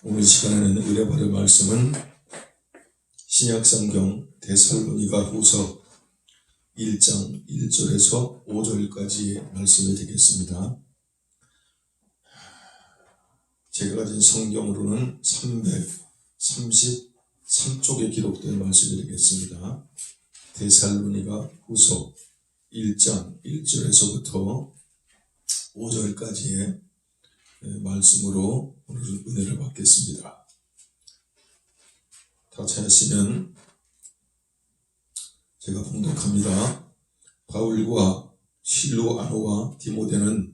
오늘 시간에는 은혜 받을 말씀은 신약성경 데살로니가 후서 1장 1절에서 5절까지의 말씀이 되겠습니다. 제가 가진 성경으로는 333쪽에 기록된 말씀이 되겠습니다. 데살로니가 후서 1장 1절에서부터 5절까지의 말씀으로 오늘은 은혜를 받겠습니다. 다 찾았으면 제가 봉독합니다. 바울과 실로아노와 디모데는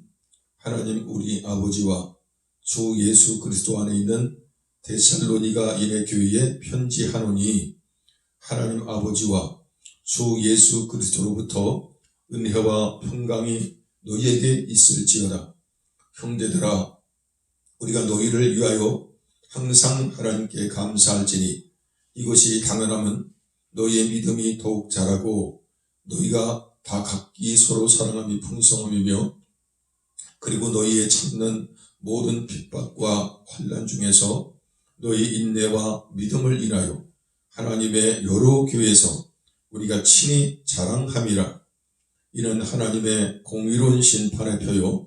하나님 우리 아버지와 주 예수 그리스도 안에 있는 데살로니가 인의 교회에 편지하노니, 하나님 아버지와 주 예수 그리스도로부터 은혜와 평강이 너희에게 있을지어다. 형제들아, 우리가 너희를 위하여 항상 하나님께 감사할지니 이것이 당연함은 너희의 믿음이 더욱 자라고 너희가 다 각기 서로 사랑함이 풍성함이며, 그리고 너희의 참는 모든 핍박과 환난 중에서 너희 인내와 믿음을 인하여 하나님의 여러 교회에서 우리가 친히 자랑함이라. 이는 하나님의 공의로운 심판의 표요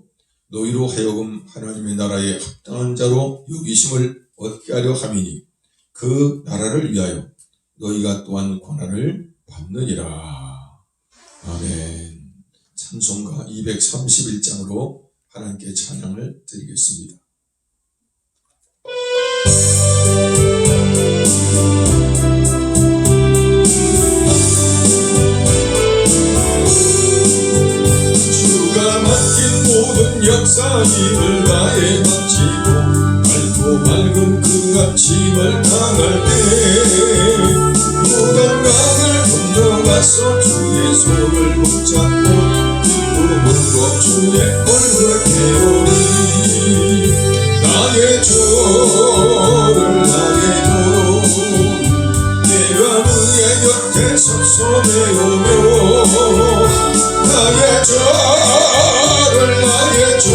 너희로 하여금 하나님의 나라에 합당한 자로 여기심을 얻게 하려 함이니 그 나라를 위하여 너희가 또한 고난을 받느니라. 아멘. 찬송가 231장으로 하나님께 찬양을 드리겠습니다. 모든 역사 힘을 다해 바치고 밝고 밝은 그 아침을 당할 때 요단강을 건너가서 주의 손을 붙잡고 기쁨으로 주의 얼굴을 태우니 나의 주를 나의 주 내가 그의 곁에 섭섭해 오며 나의 주를 나의 주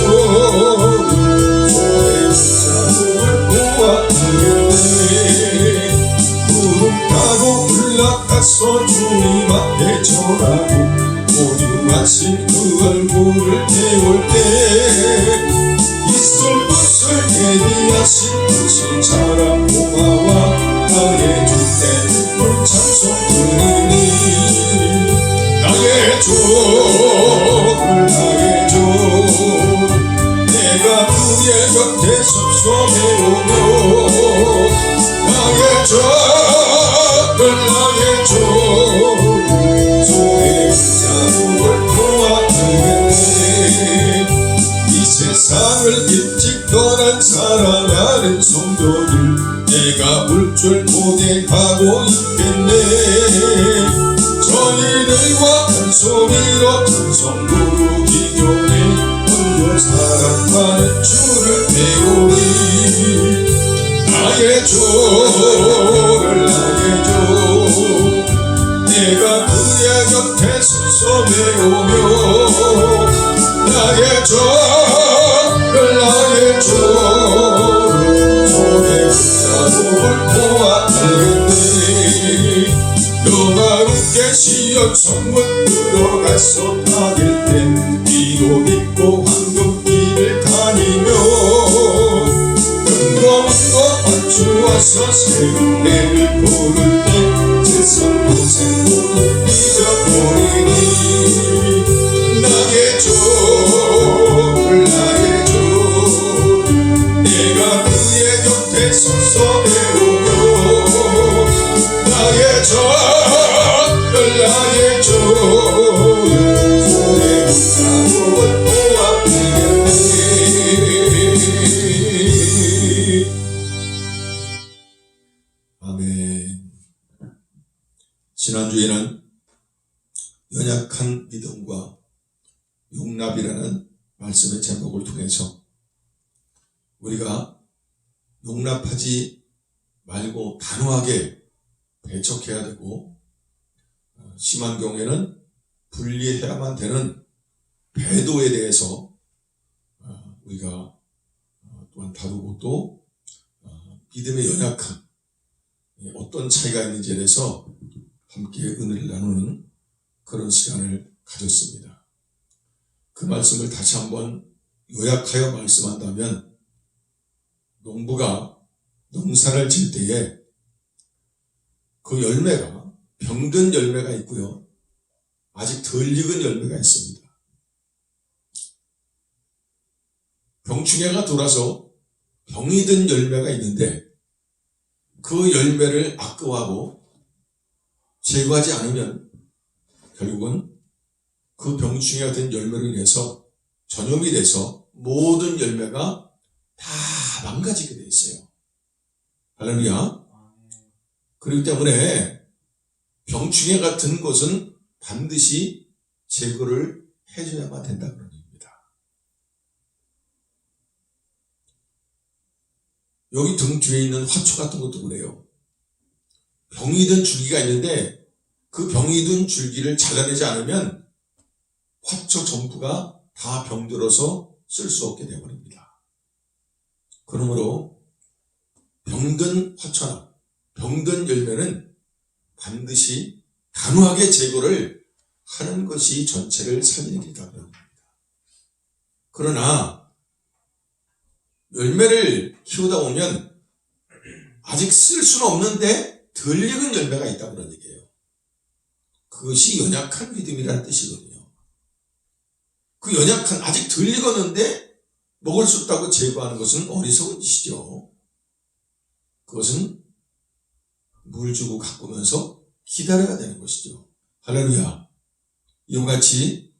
손에 붙잡음을 보았네. 구름 타고 올라가서 주님 앞에 절하고 오죽하신 그 얼굴을 태울 때 이슬 붓을 대비하신 그 자랑 고마와 나의 주께 찬송 드리니 나의 주를 나의 주 내가 그의 곁에 섭섭해 오며 나의 주를 나의 주 손에 붙잡음을 보았네. 이 세상을 일찍 떠난 사랑하는 성도들 내가 울 줄 고대하고 있겠네. 저희들과 한 소리로 찬송 부르기 전에 먼저 사랑하는 주를 배우니 나의 주를 나의 주 내가 그의 곁에 섭섭해 오며 나의 주를 나의 주 손에 붙잡음을 보았네. 평화롭게 시험 성문 들어가서 다닐 때 비도 있고 황금길을 다니며 뜬금없는 맞추어서 새 은혜를 부를 때 세상 고생 모두 잊어버리니 나의 주를 나의 주 내가 그의 곁에 섭섭해 오며 나의 주를 나의 주 손에 붙잡음을 보았네. 아멘. 지난주에는 연약한 믿음과 용납이라는 말씀의 제목을 통해서 우리가 용납하지 말고 단호하게 배척해야 되고, 심한 경우에는 분리해야만 되는 배도에 대해서 우리가 또한 다루고 또 믿음의 연약함, 어떤 차이가 있는지에 대해서 함께 은혜를 나누는 그런 시간을 가졌습니다. 그 말씀을 다시 한번 요약하여 말씀한다면, 농부가 농사를 질 때에 그 열매가 병든 열매가 있고요, 아직 덜 익은 열매가 있습니다. 병충해가 돌아서 병이 든 열매가 있는데 그 열매를 악거하고 제거하지 않으면 결국은 그 병충해가 된 열매로 인해서 전염이 돼서 모든 열매가 다 망가지게 돼 있어요. 할렐루야. 그렇기 때문에 병충해가 든 것은 반드시 제거를 해줘야만 된다 그런 얘기입니다. 여기 등 뒤에 있는 화초 같은 것도 그래요. 병이 든 줄기가 있는데 그 병이 든 줄기를 잘라내지 않으면 화초 전부가 다 병들어서 쓸 수 없게 되어버립니다. 그러므로 병든 화초나 병든 열매는 반드시 단호하게 제거를 하는 것이 전체를 살리는 길이다 그런 겁니다. 그러나 열매를 키우다 보면 아직 쓸 수는 없는데 덜 익은 열매가 있다 그런 얘기예요. 그것이 연약한 믿음이라는 뜻이거든요. 그 연약한, 아직 덜 익었는데 먹을 수 없다고 제거하는 것은 어리석은 짓이죠. 그것은 물 주고 가꾸면서 기다려야 되는 것이죠. 할렐루야. 이와 같이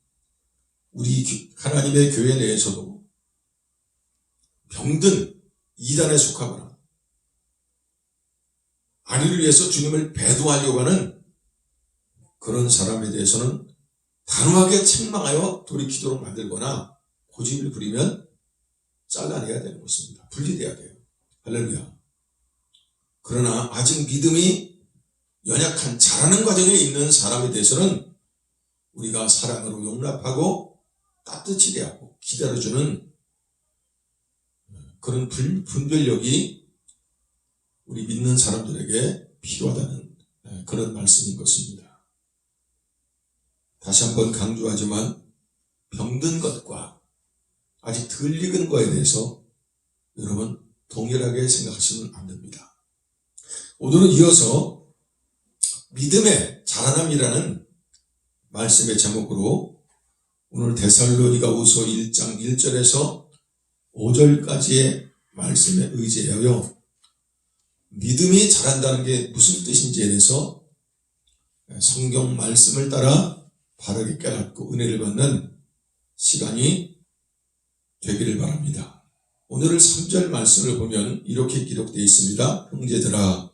우리 하나님의 교회 내에서도 병든 이단에 속하거나 아니를 위해서 주님을 배도하려고 하는 그런 사람에 대해서는 단호하게 책망하여 돌이키도록 만들거나 고집을 부리면 잘라내야 되는 것입니다. 분리돼야 돼요. 할렐루야. 그러나 아직 믿음이 연약한 자라는 과정에 있는 사람에 대해서는 우리가 사랑으로 용납하고 따뜻히 대하고 기다려주는 그런 분별력이 우리 믿는 사람들에게 필요하다는 그런 말씀인 것입니다. 다시 한번 강조하지만 병든 것과 아직 덜 익은 것에 대해서 여러분 동일하게 생각하시면 안 됩니다. 오늘은 이어서 믿음의 자라남이라는 말씀의 제목으로 오늘 데살로니가후서 1장 1절에서 5절까지의 말씀에 의지하여 믿음이 자란다는 게 무슨 뜻인지에 대해서 성경 말씀을 따라 바르게 깨닫고 은혜를 받는 시간이 되기를 바랍니다. 오늘 3절 말씀을 보면 이렇게 기록되어 있습니다. 형제들아,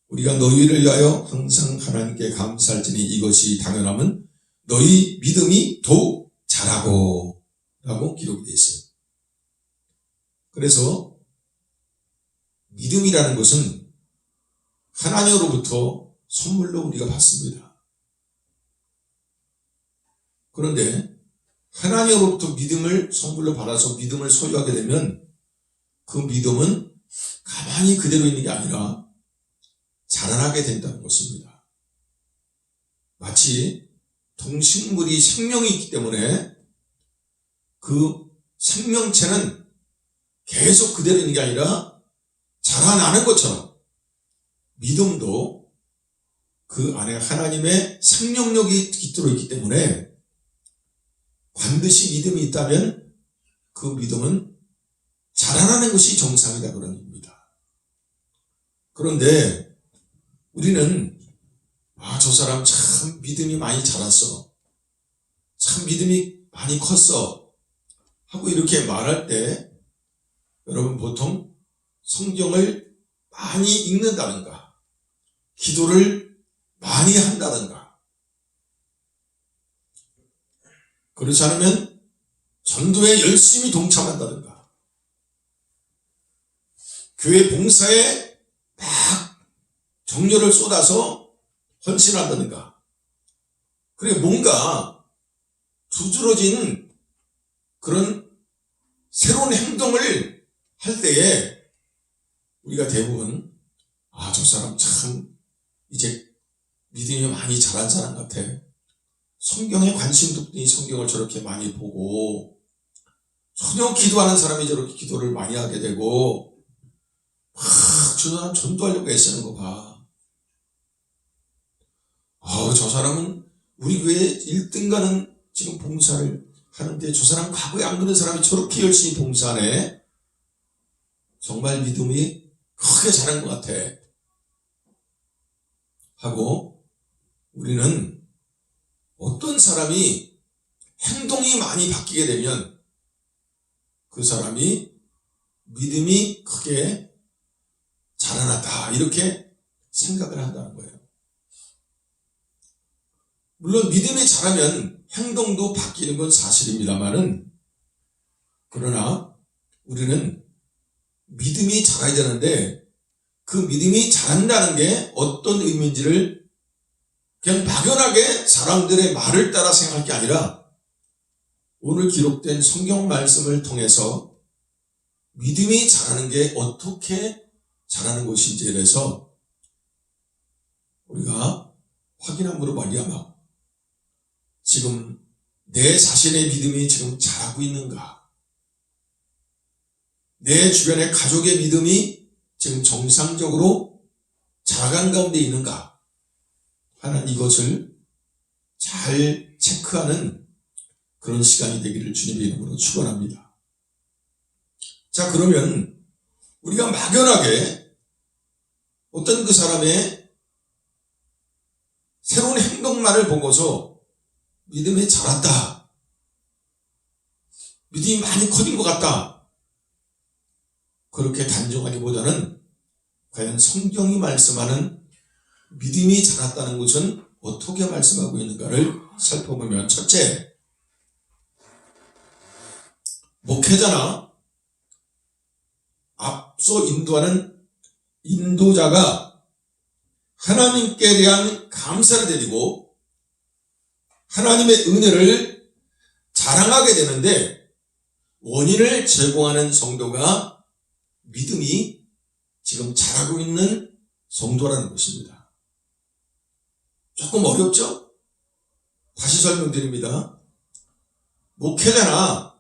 우리가 너희를 위하여 항상 하나님께 감사할지니 이것이 당연함은 너희 믿음이 더욱 자라고 라고 기록이 되어 있어요. 그래서 믿음이라는 것은 하나님으로부터 선물로 우리가 받습니다. 그런데 하나님으로부터 믿음을 선물로 받아서 믿음을 소유하게 되면 그 믿음은 가만히 그대로 있는 게 아니라 자라나게 된다는 것입니다. 마치 동식물이 생명이 있기 때문에 그 생명체는 계속 그대로 있는 게 아니라 자라나는 것처럼 믿음도 그 안에 하나님의 생명력이 깃들어 있기 때문에 반드시 믿음이 있다면 그 믿음은 자라나는 것이 정상이다 그런 겁니다. 그런데 우리는 저 사람 참 믿음이 많이 자랐어, 참 믿음이 많이 컸어 하고 이렇게 말할 때 여러분 보통 성경을 많이 읽는다든가 기도를 많이 한다든가 그렇지 않으면 전도에 열심히 동참한다든가 교회 봉사에 막 정열을 쏟아서 헌신한다든가 그래 뭔가 두드러진 그런 새로운 행동을 할 때에 우리가 대부분 저 사람 참 이제 믿음이 많이 자란 사람 같아. 성경에 관심도 없더니 성경을 저렇게 많이 보고, 전혀 기도하는 사람이 저렇게 기도를 많이 하게 되고, 저 사람 전도하려고 애쓰는 거 봐. 저 사람은 우리 교회 1등 가는 지금 봉사를 하는데, 저 사람 과거에 안 그런 사람이 저렇게 열심히 봉사하네. 정말 믿음이 크게 자란 것 같아. 하고, 우리는 어떤 사람이 행동이 많이 바뀌게 되면 그 사람이 믿음이 크게 자라났다, 이렇게 생각을 한다는 거예요. 물론 믿음이 자라면 행동도 바뀌는 건 사실입니다만은, 그러나 우리는 믿음이 자라야 되는데, 그 믿음이 자란다는 게 어떤 의미인지를 그냥 막연하게 사람들의 말을 따라 생각할 게 아니라, 오늘 기록된 성경 말씀을 통해서 믿음이 자라는 게 어떻게 자라는 것인지에 대해서 우리가 확인함으로 말미암아 지금 내 자신의 믿음이 지금 자라고 있는가, 내 주변의 가족의 믿음이 지금 정상적으로 자라간 가운데 있는가 하는 이것을 잘 체크하는 그런 시간이 되기를 주님의 이름으로 축원합니다. 자, 그러면 우리가 막연하게 어떤 그 사람의 새로운 행동만을 보고서 믿음이 자랐다, 믿음이 많이 커진 것 같다, 그렇게 단정하기보다는 과연 성경이 말씀하는 믿음이 자랐다는 것은 어떻게 말씀하고 있는가를 살펴보면, 첫째, 목회자나 앞서 인도하는 인도자가 하나님께 대한 감사를 드리고 하나님의 은혜를 자랑하게 되는데, 원인을 제공하는 성도가 믿음이 지금 자라고 있는 성도라는 것입니다. 조금 어렵죠? 다시 설명드립니다. 목회자나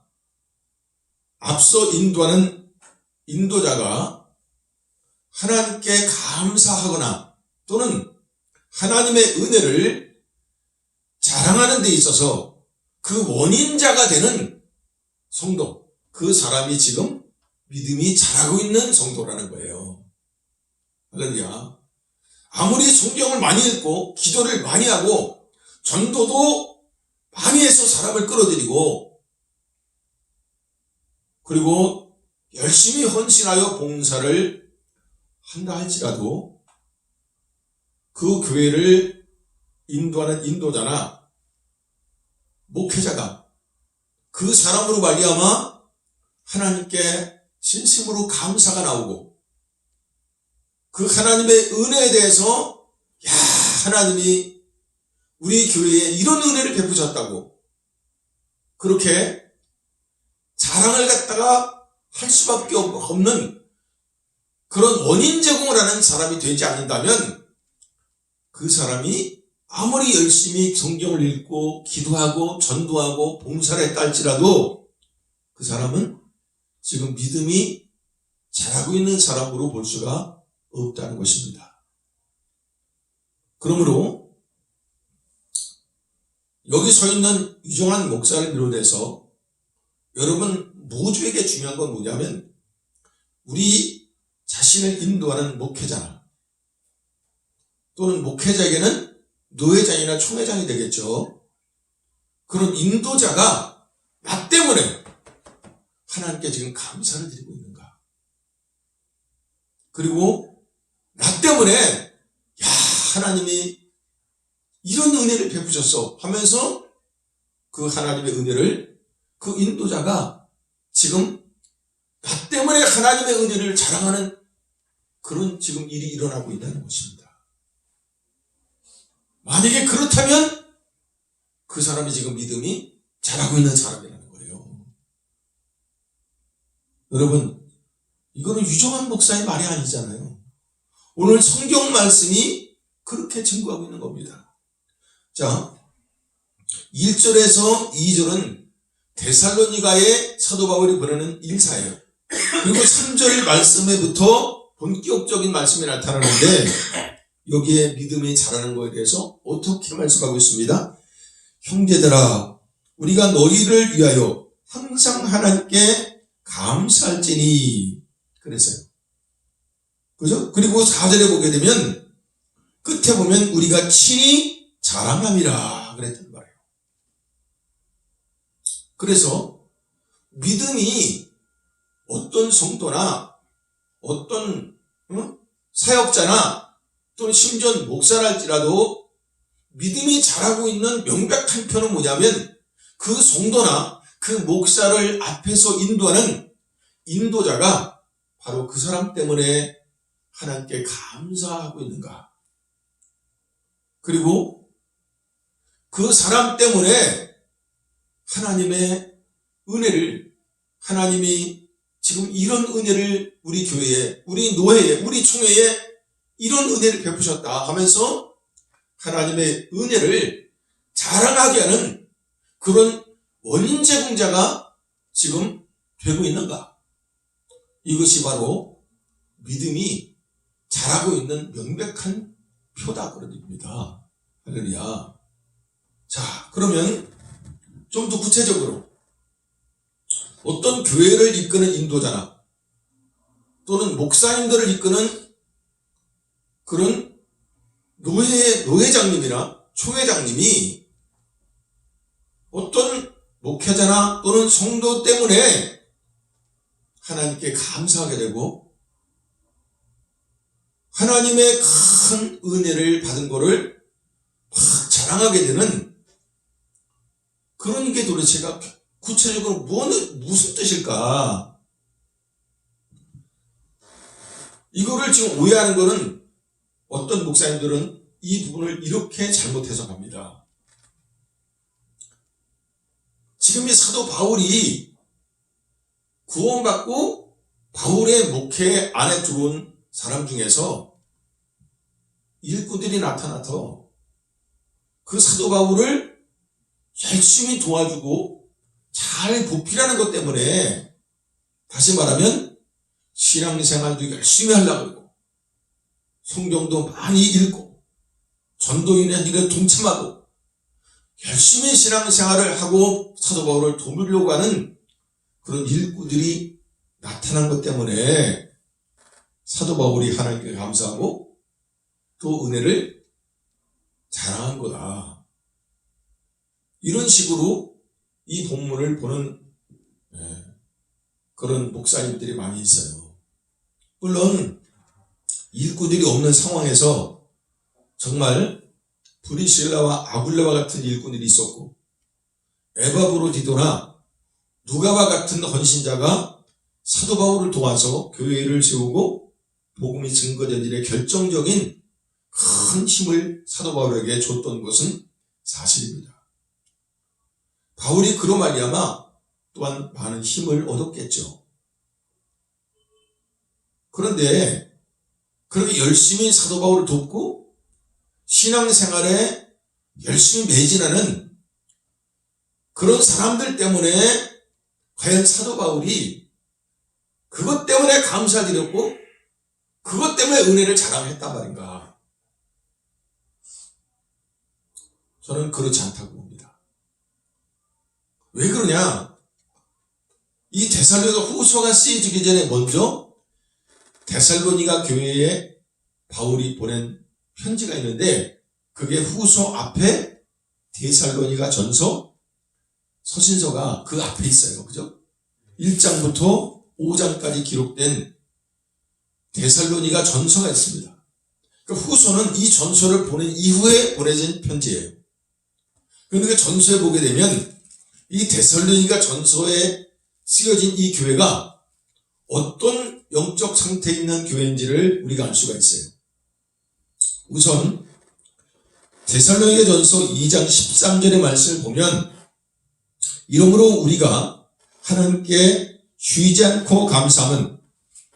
앞서 인도하는 인도자가 하나님께 감사하거나 또는 하나님의 은혜를 자랑하는 데 있어서 그 원인자가 되는 성도, 그 사람이 지금 믿음이 자라고 있는 성도라는 거예요. 할렐루야. 아무리 성경을 많이 읽고 기도를 많이 하고 전도도 많이 해서 사람을 끌어들이고, 그리고 열심히 헌신하여 봉사를 한다 할지라도 그 교회를 인도하는 인도자나 목회자가 그 사람으로 말미암아 하나님께 진심으로 감사가 나오고, 그 하나님의 은혜에 대해서 하나님이 우리 교회에 이런 은혜를 베푸셨다고 그렇게 자랑을 갖다가 할 수밖에 없는 그런 원인 제공을 하는 사람이 되지 않는다면, 그 사람이 아무리 열심히 성경을 읽고 기도하고 전도하고 봉사를 했다 할지라도 그 사람은 지금 믿음이 자라고 있는 사람으로 볼 수가 없다는 것입니다. 그러므로 여기 서 있는 유정환 목사를 비롯해서 여러분 모두에게 중요한 건 뭐냐면, 우리 자신을 인도하는 목회자나 또는 목회자에게는 노회장이나 총회장이 되겠죠. 그런 인도자가 나 때문에 하나님께 지금 감사를 드리고 있는가, 그리고 나 때문에 하나님이 이런 은혜를 베푸셨어 하면서 그 하나님의 은혜를 그 인도자가 지금 나 때문에 하나님의 은혜를 자랑하는 그런 지금 일이 일어나고 있다는 것입니다. 만약에 그렇다면 그 사람이 지금 믿음이 자라고 있는 사람이라는 거예요. 여러분, 이거는 유정한 목사의 말이 아니잖아요. 오늘 성경 말씀이 그렇게 증거하고 있는 겁니다. 자, 1절에서 2절은 데살로니가에 사도 바울이 보내는 일사예요. 그리고 3절 말씀에부터 본격적인 말씀이 나타나는데 여기에 믿음이 자라는 것에 대해서 어떻게 말씀하고 있습니다. 형제들아, 우리가 너희를 위하여 항상 하나님께 감사할지니 그랬어요. 그죠? 그리고 4절에 보게 되면 끝에 보면 우리가 친히 자랑함이라 그랬단 말이에요. 그래서 믿음이 어떤 성도나 어떤 사역자나 또는 심지어 목사랄지라도 믿음이 자라고 있는 명백한 표는 뭐냐면 그 성도나 그 목사를 앞에서 인도하는 인도자가 바로 그 사람 때문에 하나님께 감사하고 있는가. 그리고 그 사람 때문에 하나님의 은혜를, 하나님이 지금 이런 은혜를 우리 교회에, 우리 노회에, 우리 총회에 이런 은혜를 베푸셨다 하면서 하나님의 은혜를 자랑하게 하는 그런 원제공자가 지금 되고 있는가. 이것이 바로 믿음이 자라고 있는 명백한 표다 그런 얘기입니다. 할렐루야. 자, 그러면 좀 더 구체적으로 어떤 교회를 이끄는 인도자나 또는 목사님들을 이끄는 그런 노회장님이나 총회장님이 어떤 목회자나 또는 성도 때문에 하나님께 감사하게 되고 하나님의 큰 은혜를 받은 것을 막 자랑하게 되는 그런 게 도대체가 구체적으로 무슨 뜻일까? 이거를 지금 오해하는 거는 어떤 목사님들은 이 부분을 이렇게 잘못 해석합니다. 지금 이 사도 바울이 구원받고 바울의 목회 안에 들어온 사람 중에서 일꾼들이 나타나서 그 사도 바울을 열심히 도와주고 잘 보필하는 것 때문에 다시 말하면 신앙생활도 열심히 하려고 그러고 성경도 많이 읽고 전도인의 일에 동참하고 열심히 신앙생활을 하고 사도 바울을 도우려고 하는 그런 일꾼들이 나타난 것 때문에 사도 바울이 하나님께 감사하고 또 은혜를 자랑한 거다. 이런 식으로 이 본문을 보는 그런 목사님들이 많이 있어요. 물론 일꾼들이 없는 상황에서 정말 브리실라와 아굴레와 같은 일꾼들이 있었고 에바브로디도나 누가와 같은 헌신자가 사도 바울을 도와서 교회를 세우고 복음이 증거된 일에 결정적인 큰 힘을 사도 바울에게 줬던 것은 사실입니다. 바울이 그로 말미암아 또한 많은 힘을 얻었겠죠. 그런데 그렇게 열심히 사도 바울을 돕고 신앙생활에 열심히 매진하는 그런 사람들 때문에 과연 사도 바울이 그것 때문에 감사드렸고 그것 때문에 은혜를 자랑했단 말인가? 저는 그렇지 않다고 봅니다. 왜 그러냐? 이 데살로니가 후서가 쓰여지기 전에 먼저 데살로니가 교회에 바울이 보낸 편지가 있는데 그게 후서 앞에 데살로니가 전서 서신서가 그 앞에 있어요. 그죠? 1장부터 5장까지 기록된 데살로니가 전서가 있습니다. 그러니까 후서는 이 전서를 보낸 이후에 보내진 편지예요. 그런데 그 전서에 보게 되면 이 데살로니가 전서에 쓰여진 이 교회가 어떤 영적 상태에 있는 교회인지를 우리가 알 수가 있어요. 우선 데살로니가 전서 2장 13절의 말씀을 보면 이러므로 우리가 하나님께 쉬지 않고 감사함은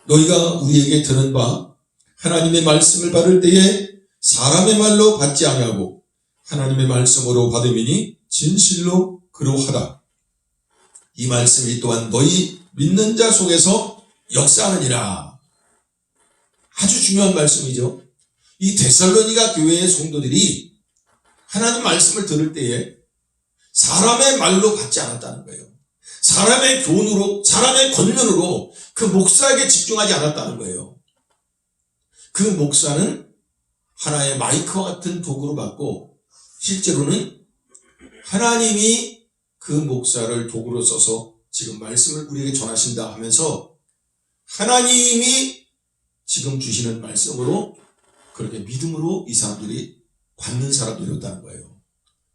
너희가 우리에게 들은 바 하나님의 말씀을 받을 때에 사람의 말로 받지 아니하고 하나님의 말씀으로 받음이니 진실로 그러하다. 이 말씀이 또한 너희 믿는 자 속에서 역사하느니라. 아주 중요한 말씀이죠. 이 데살로니가 교회의 성도들이 하나님 말씀을 들을 때에 사람의 말로 받지 않았다는 거예요. 사람의 교훈으로, 사람의 권면으로 그 목사에게 집중하지 않았다는 거예요. 그 목사는 하나의 마이크와 같은 도구로 받고 실제로는 하나님이 그 목사를 도구로 써서 지금 말씀을 우리에게 전하신다 하면서 하나님이 지금 주시는 말씀으로 그렇게 믿음으로 이 사람들이 받는 사람들이었다는 거예요.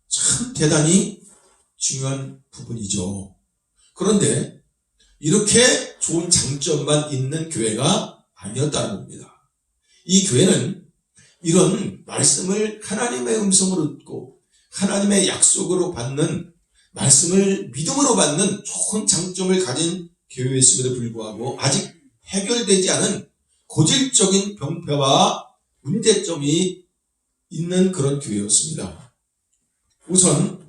참 대단히 중요한 부분이죠. 그런데 이렇게 좋은 장점만 있는 교회가 아니었다는 겁니다. 이 교회는 이런 말씀을 하나님의 음성으로 듣고 하나님의 약속으로 받는 말씀을 믿음으로 받는 좋은 장점을 가진 교회였음에도 불구하고 아직 해결되지 않은 고질적인 병폐와 문제점이 있는 그런 교회였습니다. 우선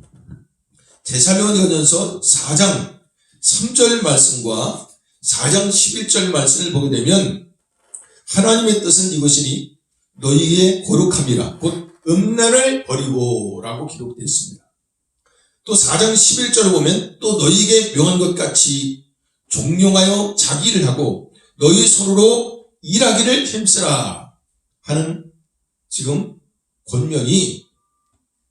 데살로니가전서 4장 3절 말씀과 4장 11절 말씀을 보게 되면 하나님의 뜻은 이것이니 너희의 거룩함이라 곧 음란을 버리고 라고 기록되어 있습니다. 또 4장 11절을 보면 또 너희에게 명한 것 같이 종용하여 자기 일을 하고 너희 손으로 일하기를 힘쓰라 하는 지금 권면이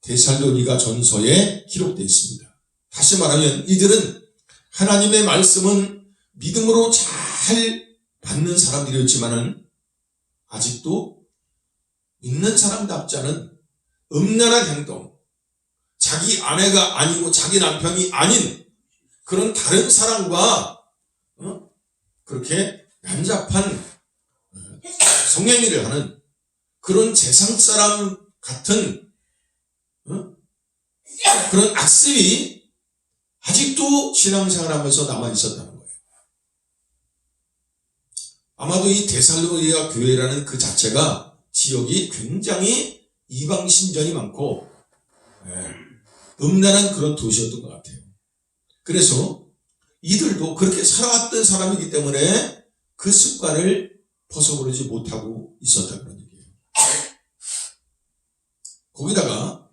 데살로니가 전서에 기록되어 있습니다. 다시 말하면 이들은 하나님의 말씀은 믿음으로 잘 받는 사람들이었지만은 아직도 믿는 사람답지 않은 음란한 행동, 자기 아내가 아니고 자기 남편이 아닌 그런 다른 사람과 그렇게 난잡한 성행위를 하는 그런 세상사람 같은 그런 악습이 아직도 신앙생활하면서 남아있었다는 거예요. 아마도 이 데살로니가 교회라는 그 자체가 지역이 굉장히 이방신전이 많고 음란한 그런 도시였던 것 같아요. 그래서 이들도 그렇게 살아왔던 사람이기 때문에 그 습관을 벗어버리지 못하고 있었다 그런 얘기예요. 거기다가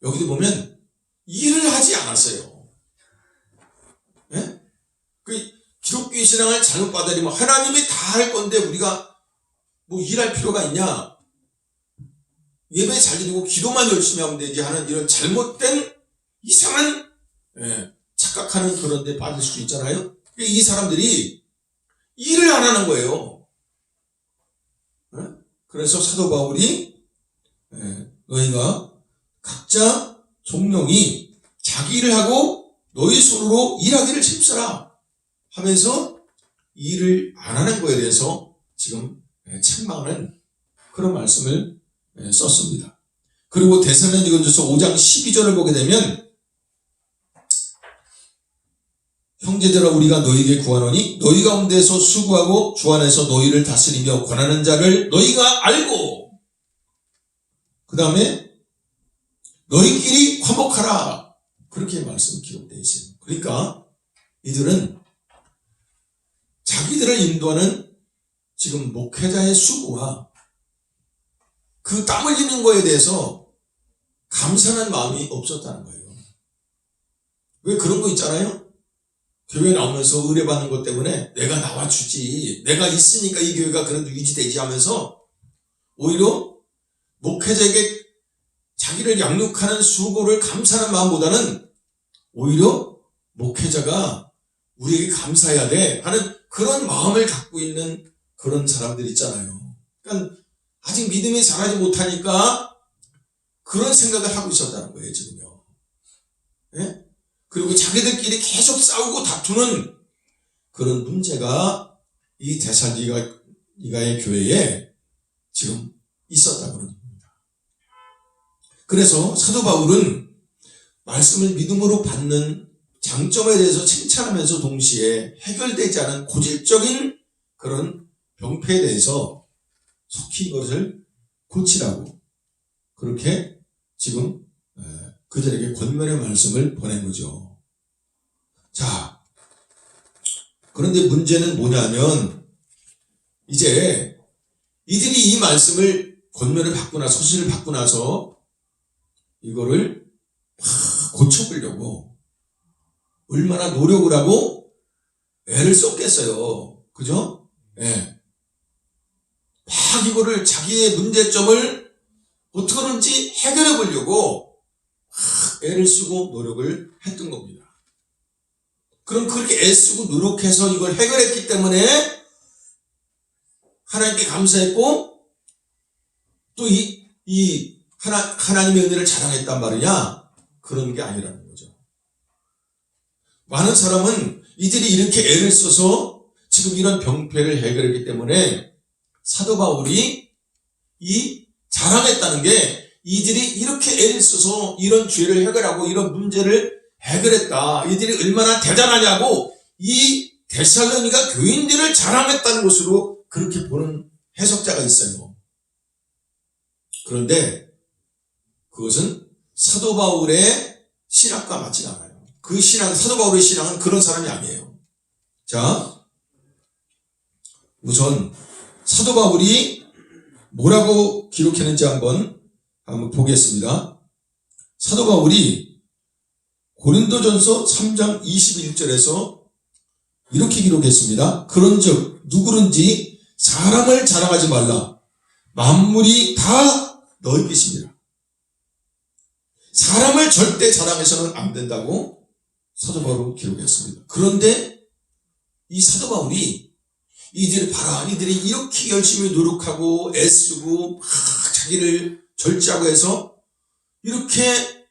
여기도 보면 일을 하지 않았어요. 예? 그 기독교 신앙을 잘못 받아들이면 하나님이 다 할 건데 우리가 뭐 일할 필요가 있냐? 예배 잘 드리고 기도만 열심히 하면 되지 하는 이런 잘못된 이상한 착각하는 그런 데 빠질 수 있잖아요. 이 사람들이 일을 안 하는 거예요. 그래서 사도 바울이 너희가 각자 종용이 자기 일을 하고 너희 손으로 일하기를 힘쓰라 하면서 일을 안 하는 거에 대해서 지금 책망하는 그런 말씀을 썼습니다. 그리고 데살로니가전서 5장 12절을 보게 되면 형제들아 우리가 너희에게 구하노니 너희 가운데서 수고하고 주 안에서 너희를 다스리며 권하는 자를 너희가 알고 그 다음에 너희끼리 화목하라 그렇게 말씀 기록되어 있어요. 그러니까 이들은 자기들을 인도하는 지금 목회자의 수고와 그 땀 흘리는 거에 대해서 감사하는 마음이 없었다는 거예요. 왜 그런 거 있잖아요. 교회 나오면서 의뢰받는 것 때문에 내가 나와주지, 내가 있으니까 이 교회가 그래도 유지되지 하면서 오히려 목회자에게 자기를 양육하는 수고를 감사하는 마음보다는 오히려 목회자가 우리에게 감사해야 돼 하는 그런 마음을 갖고 있는 그런 사람들 있잖아요. 그러니까 아직 믿음이 자라지 못하니까 그런 생각을 하고 있었다는 거예요, 지금요. 예? 그리고 자기들끼리 계속 싸우고 다투는 그런 문제가 이 데살로니가의 교회에 지금 있었다고 합니다. 그래서 사도 바울은 말씀을 믿음으로 받는 장점에 대해서 칭찬하면서 동시에 해결되지 않은 고질적인 그런 병폐에 대해서 속히 이것을 고치라고 그렇게 지금 그들에게 권면의 말씀을 보낸 거죠. 자, 그런데 문제는 뭐냐면 이제 이들이 이 말씀을 권면을 받고 나서 소신을 받고 나서 이거를 고쳐보려고 얼마나 노력을 하고 애를 쏟겠어요. 그죠? 예. 막 이거를 자기의 문제점을 어떻게든지 해결해 보려고 애를 쓰고 노력을 했던 겁니다. 그럼 그렇게 애쓰고 노력해서 이걸 해결했기 때문에 하나님께 감사했고 또 하나님의 은혜를 자랑했단 말이냐? 그런 게 아니라는 거죠. 많은 사람은 이들이 이렇게 애를 써서 지금 이런 병폐를 해결했기 때문에 사도 바울이 이 자랑했다는 게 이들이 이렇게 애를 써서 이런 죄를 해결하고 이런 문제를 해결했다. 이들이 얼마나 대단하냐고 이 데살로니가 교인들을 자랑했다는 것으로 그렇게 보는 해석자가 있어요. 그런데 그것은 사도 바울의 신학과 맞지 않아요. 그 신앙, 사도 바울의 신앙은 그런 사람이 아니에요. 자, 우선 사도 바울이 뭐라고 기록했는지 한번 보겠습니다. 사도 바울이 고린도전서 3장 21절에서 이렇게 기록했습니다. 그런즉 누구든지 사람을 자랑하지 말라. 만물이 다 너희 것입니다. 사람을 절대 자랑해서는 안 된다고 사도 바울은 기록했습니다. 그런데 이 사도 바울이 이들을 봐라. 이들이 이렇게 열심히 노력하고 애쓰고 막 자기를 절제하고 해서 이렇게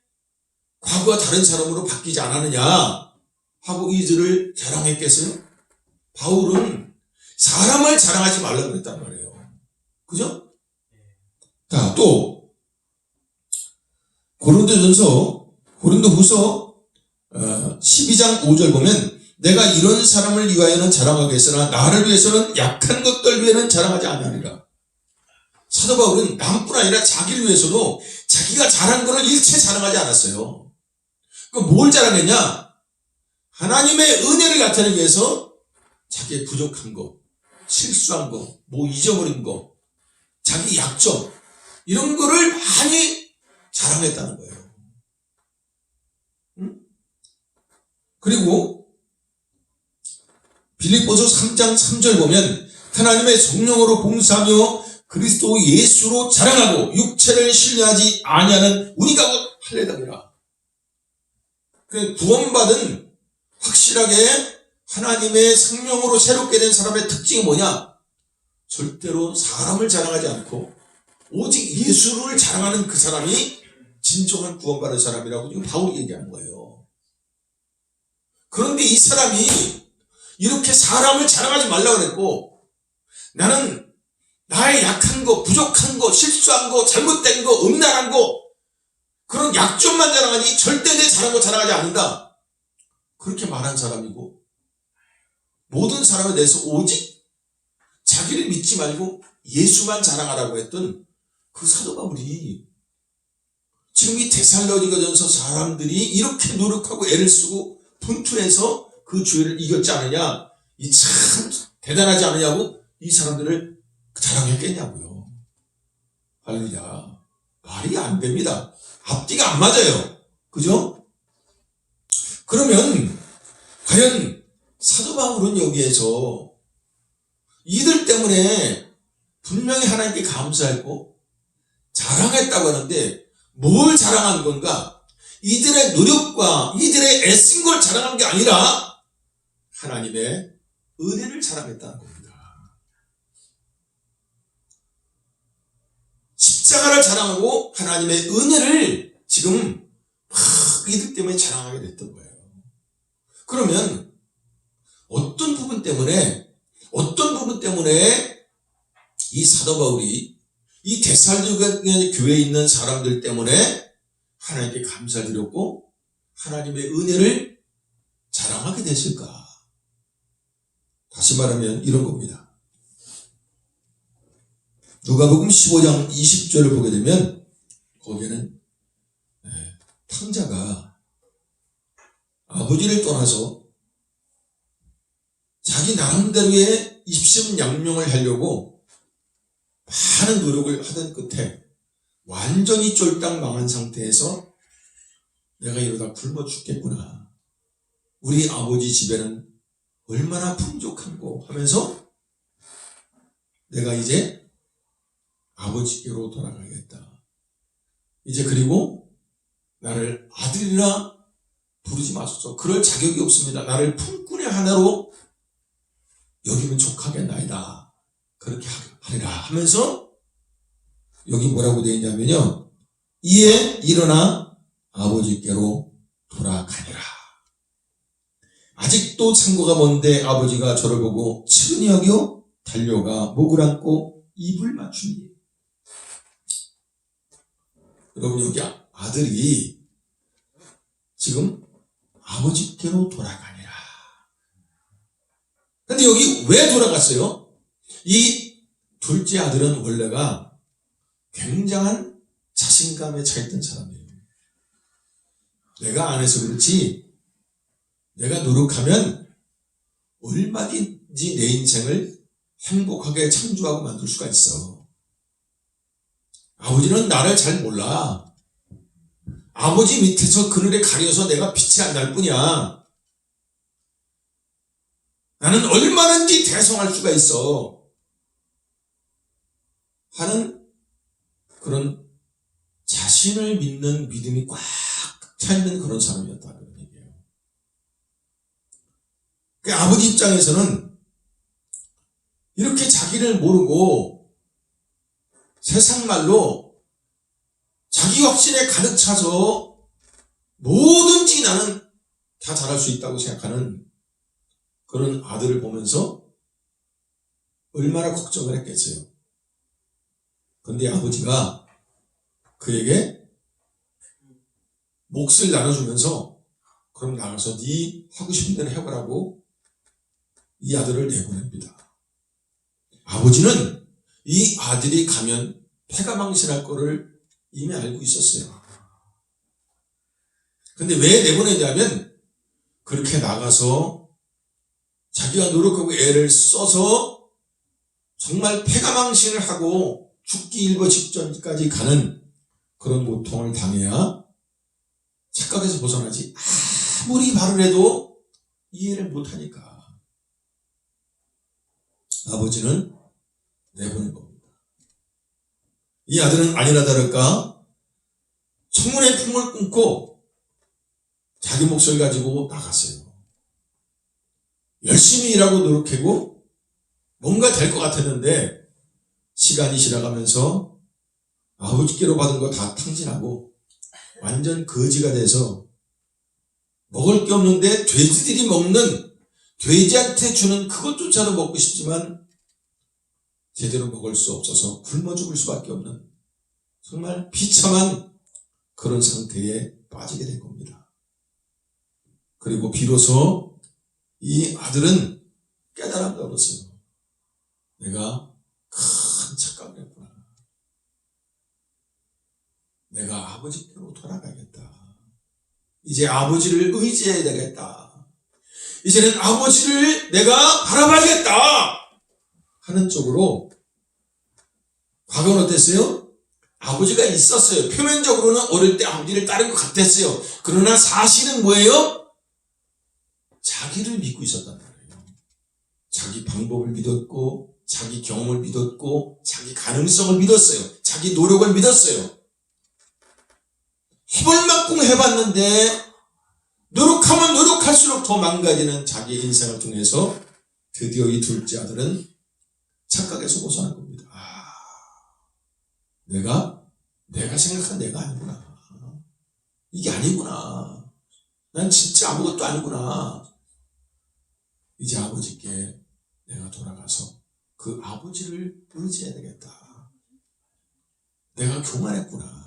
과거와 다른 사람으로 바뀌지 않았느냐 하고 이들을 자랑했겠어요? 바울은 사람을 자랑하지 말라고 그랬단 말이에요. 그죠? 자, 또 고린도후서 12장 5절 보면 내가 이런 사람을 위하여는 자랑하겠으나 나를 위해서는 약한 것들 위에는 자랑하지 아니하리라. 사도 바울은 남뿐 아니라 자기를 위해서도 자기가 잘한 것을 일체 자랑하지 않았어요. 그럼 뭘 자랑했냐? 하나님의 은혜를 나타내기 위해서 자기의 부족한 것, 실수한 것, 뭐 잊어버린 것, 자기 약점 이런 거를 많이 자랑했다는 거예요. 응? 그리고 빌립보서 3장 3절 보면 하나님의 성령으로 봉사하며 그리스도 예수로 자랑하고 육체를 신뢰하지 아니하는 우리가 곧 할례당이라. 구원받은 확실하게 하나님의 생명으로 새롭게 된 사람의 특징이 뭐냐? 절대로 사람을 자랑하지 않고 오직 예수를 자랑하는 그 사람이 진정한 구원받은 사람이라고 지금 바울이 얘기하는 거예요. 그런데 이 사람이 이렇게 사람을 자랑하지 말라고 그랬고 나는 나의 약한 거, 부족한 거, 실수한 거, 잘못된 거, 음란한 거 그런 약점만 자랑하니 절대 내 잘한 거 자랑하지 않는다. 그렇게 말한 사람이고 모든 사람에 대해서 오직 자기를 믿지 말고 예수만 자랑하라고 했던 그 사도 바울이 지금 이 데살로니가전서 사람들이 이렇게 노력하고 애를 쓰고 분투해서 그 죄를 이겼지 않느냐, 이 참 대단하지 않느냐고 이 사람들을 자랑했겠냐고요. 할렐루야. 말이 안 됩니다. 앞뒤가 안 맞아요. 그죠? 그러면 과연 사도 바울은 여기에서 이들 때문에 분명히 하나님께 감사했고 자랑했다고 하는데 뭘 자랑한 건가? 이들의 노력과 이들의 애쓴 걸 자랑한 게 아니라 하나님의 은혜를 자랑했다는 겁니다. 십자가를 자랑하고 하나님의 은혜를 지금 이들 때문에 자랑하게 됐던 거예요. 그러면 어떤 부분 때문에 이 사도 바울이 이 데살로니가 교회에 있는 사람들 때문에 하나님께 감사를 드렸고 하나님의 은혜를 자랑하게 됐을까? 다시 말하면 이런 겁니다. 누가복음 15장 20절을 보게 되면 거기에는 탕자가 아버지를 떠나서 자기 나름대로의 입심양명을 하려고 많은 노력을 하던 끝에 완전히 쫄딱 망한 상태에서 내가 이러다 굶어 죽겠구나. 우리 아버지 집에는 얼마나 풍족한고 하면서 내가 이제 아버지께로 돌아가겠다. 이제 그리고 나를 아들이라 부르지 마소서. 그럴 자격이 없습니다. 나를 품꾼의 하나로 여기면 족하겠나이다. 그렇게 하리라 하면서 여기 뭐라고 되어 있냐면요. 이에 일어나 아버지께로 돌아가니라. 아직도 창고가 먼데 아버지가 저를 보고 측은히 여겨 달려가 목을 안고 입을 맞추니. 여러분 여기 아들이 지금 아버지께로 돌아가니라. 근데 여기 왜 돌아갔어요? 이 둘째 아들은 원래가 굉장한 자신감에 차있던 사람이에요. 내가 안 해서 그렇지 내가 노력하면 얼마든지 내 인생을 행복하게 창조하고 만들 수가 있어. 아버지는 나를 잘 몰라. 아버지 밑에서 그늘에 가려서 내가 빛이 안 날 뿐이야. 나는 얼마든지 대성할 수가 있어. 하는 그런 자신을 믿는 믿음이 꽉 차있는 그런 사람이었다. 그런 얘기예요. 그러니까 아버지 입장에서는 이렇게 자기를 모르고 세상 말로 자기 확신에 가득 차서 뭐든지 나는 다 잘할 수 있다고 생각하는 그런 아들을 보면서 얼마나 걱정을 했겠어요. 그런데 아버지가 그에게 몫을 나눠주면서 그럼 나가서 네 하고 싶은 대로 해보라고 이 아들을 내보냅니다. 아버지는 이 아들이 가면 패가망신할 거를 이미 알고 있었어요. 근데 왜 내보내냐면 그렇게 나가서 자기가 노력하고 애를 써서 정말 패가망신을 하고 죽기 일보 직전까지 가는 그런 고통을 당해야 착각에서 벗어나지. 아무리 말을 해도 이해를 못하니까 아버지는 내보낸 겁니다. 이 아들은 아니나 다를까 청문회 품을 끊고 자기 몫을 가지고 나갔어요. 열심히 일하고 노력하고 뭔가 될 것 같았는데 시간이 지나가면서 아버지께로 받은 거 다 탕진하고 완전 거지가 돼서 먹을 게 없는데 돼지들이 먹는 돼지한테 주는 그것조차도 먹고 싶지만 제대로 먹을 수 없어서 굶어 죽을 수밖에 없는 정말 비참한 그런 상태에 빠지게 된 겁니다. 그리고 비로소 이 아들은 깨달음을 얻었어요. 내가 큰 착각을 했구나. 내가 아버지께로 돌아가겠다. 이제 아버지를 의지해야 되겠다. 이제는 아버지를 내가 바라봐야겠다 하는 쪽으로. 과거는 어땠어요? 아버지가 있었어요. 표면적으로는 어릴 때 아버지를 따른 것 같았어요. 그러나 사실은 뭐예요? 자기를 믿고 있었단 말이에요. 자기 방법을 믿었고 자기 경험을 믿었고 자기 가능성을 믿었어요. 자기 노력을 믿었어요. 해볼 만큼 해봤는데 노력하면 노력할수록 더 망가지는 자기 인생을 통해서 드디어 이 둘째 아들은 착각에서 벗어난 겁니다. 내가 생각한 내가 아니구나. 이게 아니구나. 난 진짜 아무것도 아니구나. 이제 아버지께 내가 돌아가서 그 아버지를 의지해야 되겠다. 내가 교만했구나.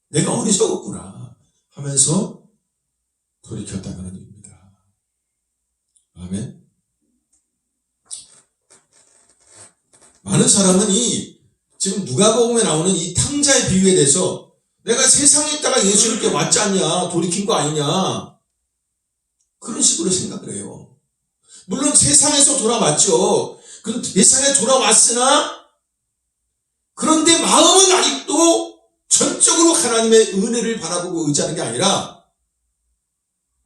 내가 어리석었구나 하면서 돌이켰다는 얘기입니다. 아멘. 많은 사람은 이 지금 누가복음에 나오는 이 탕자의 비유에 대해서 내가 세상에 있다가 예수님께 왔지 않냐, 돌이킨 거 아니냐, 그런 식으로 생각을 해요. 물론 세상에서 돌아왔죠. 그 세상에 돌아왔으나 그런데 마음은 아직도 전적으로 하나님의 은혜를 바라보고 의지하는 게 아니라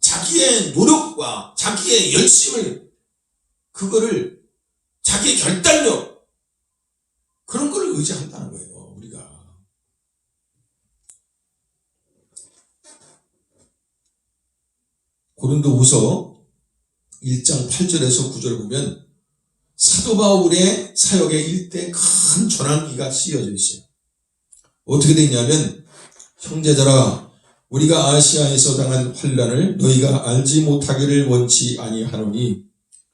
자기의 노력과 자기의 열심을, 그거를 자기의 결단력, 그런 걸 의지한다는 거예요, 우리가. 고린도후서 1장 8절에서 9절 보면 사도 바울의 사역에 일대 큰 전환기가 씌어져 있어요. 어떻게 되냐면, 형제들아, 우리가 아시아에서 당한 환난을 너희가 알지 못하기를 원치 아니하노니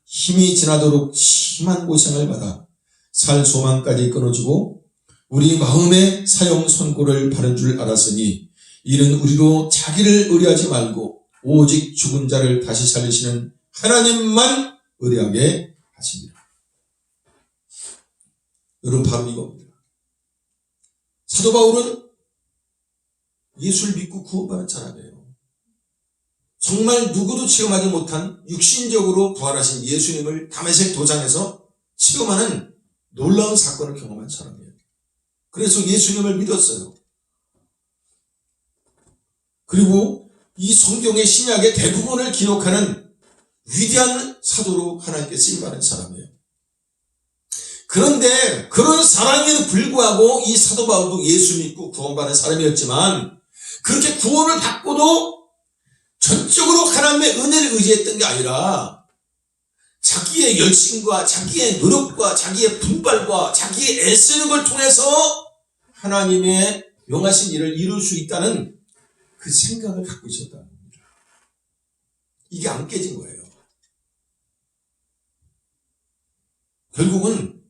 힘이 지나도록 심한 고생을 받아 살 소망까지 끊어지고 우리 마음에 사형 선고를 받은 줄 알았으니 이는 우리로 자기를 의뢰하지 말고 오직 죽은 자를 다시 살리시는 하나님만 의뢰하게 하시니라. 여러분, 바로 이겁니다. 사도 바울은 예수를 믿고 구원받은 사람이에요. 정말 누구도 체험하지 못한 육신적으로 부활하신 예수님을 다메섹 도장에서 체험하는 놀라운 사건을 경험한 사람이에요. 그래서 예수님을 믿었어요. 그리고 이 성경의 신약의 대부분을 기록하는 위대한 사도로 하나님께 쓰임받은 사람이에요. 그런데 그런 사람에도 불구하고 이 사도 바울도 예수 믿고 구원받은 사람이었지만, 그렇게 구원을 받고도 전적으로 하나님의 은혜를 의지했던 게 아니라 자기의 열심과 자기의 노력과 자기의 분발과 자기의 애쓰는 걸 통해서 하나님의 명하신 일을 이룰 수 있다는 그 생각을 갖고 있었다는 겁니다. 이게 안 깨진 거예요. 결국은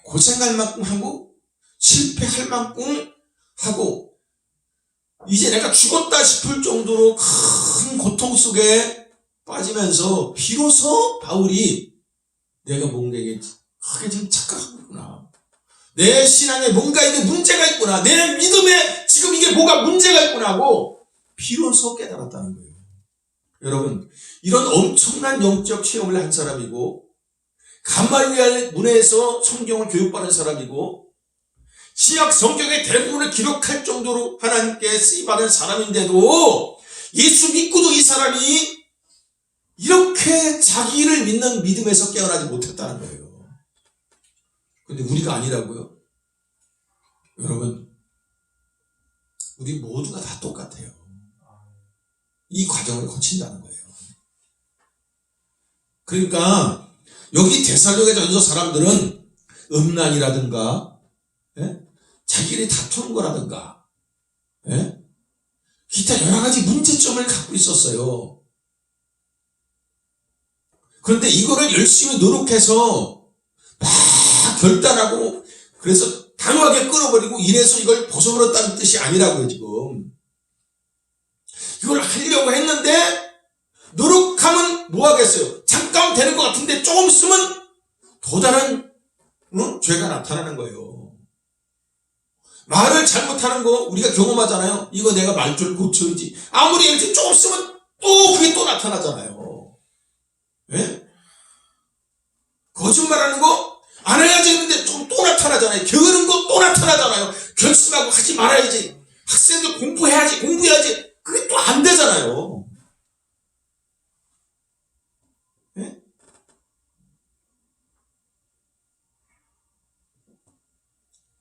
고생할 만큼 하고 실패할 만큼 하고 이제 내가 죽었다 싶을 정도로 큰 고통 속에 빠지면서 비로소 바울이 내가 뭔가 이게 크게 지금 착각하고 있구나, 내 신앙에 뭔가 이게 문제가 있구나, 내 믿음에 지금 이게 뭐가 문제가 있구나 하고 비로소 깨달았다는 거예요. 여러분, 이런 엄청난 영적 체험을 한 사람이고 가말리엘 문화에서 성경을 교육받은 사람이고 신약 성경의 대부분을 기록할 정도로 하나님께 쓰임받은 사람인데도 예수 믿고도 이 사람이 이렇게 자기를 믿는 믿음에서 깨어나지 못했다는 거예요. 근데 우리가 아니라고요? 여러분, 우리 모두가 다 똑같아요. 이 과정을 거친다는 거예요. 그러니까 여기 데살로니가 전서 사람들은 음란이라든가 자기들이 다투는 거라든가 기타 여러 가지 문제점을 갖고 있었어요. 그런데 이거를 열심히 노력해서 막 결단하고 그래서 단호하게 끊어버리고 이래서 이걸 벗어버렸다는 뜻이 아니라고요. 지금 이걸 하려고 했는데 노력하면 뭐 하겠어요? 잠깐 되는 것 같은데 조금 있으면 더 다른 죄가 나타나는 거예요. 말을 잘못하는 거 우리가 경험하잖아요. 이거 내가 말줄 고쳐야지. 아무리 이렇게 조금 쓰면 또 그게 또 나타나잖아요. 거짓말하는 거 안 해야지 했는데 또 나타나잖아요. 게으른 거 또 나타나잖아요. 결심하고 하지 말아야지. 학생들 공부해야지. 그게 또 안 되잖아요.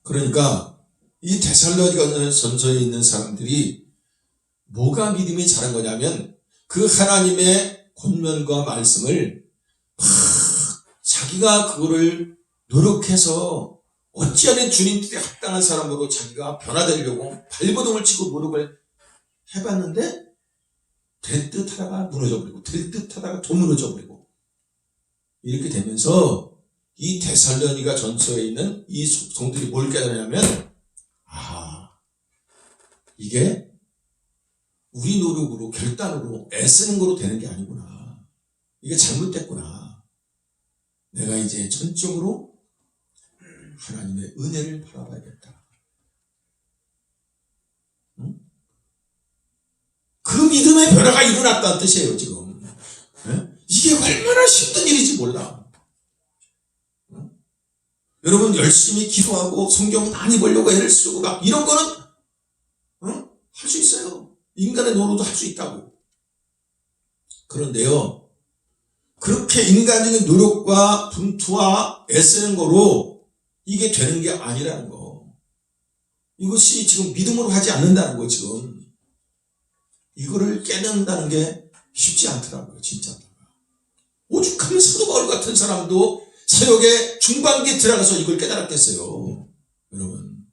그러니까 이 데살로니가 전서에 있는 사람들이 뭐가 믿음이 자란 거냐면 그 하나님의 권면과 말씀을 자기가 그거를 노력해서 어찌하면 주님 뜻에 합당한 사람으로 자기가 변화되려고 발버둥을 치고 노력을 해봤는데 될 듯 하다가 무너져버리고 될 듯 하다가 또 무너져버리고 이렇게 되면서 이 데살로니가 전서에 있는 이 성들이 뭘 깨달으냐면 이게 우리 노력으로 결단으로 애쓰는 거로 되는 게 아니구나. 이게 잘못됐구나. 내가 이제 전적으로 하나님의 은혜를 바라봐야겠다. 응? 그 믿음의 변화가 일어났다는 뜻이에요, 지금. 네? 이게 얼마나 힘든 일인지 몰라. 응? 여러분, 열심히 기도하고 성경 많이 보려고 애를 쓰고 막 이런 거는 응? 할 수 있어요. 인간의 노로도 할 수 있다고. 그런데요, 그렇게 인간적인 노력과 분투와 애쓰는 거로 이게 되는 게 아니라는 거. 이것이 지금 믿음으로 하지 않는다는 거, 지금. 이거를 깨닫는다는 게 쉽지 않더라고요, 진짜. 오죽하면 사도 바울 같은 사람도 사역의 중반기에 들어가서 이걸 깨달았겠어요, 여러분.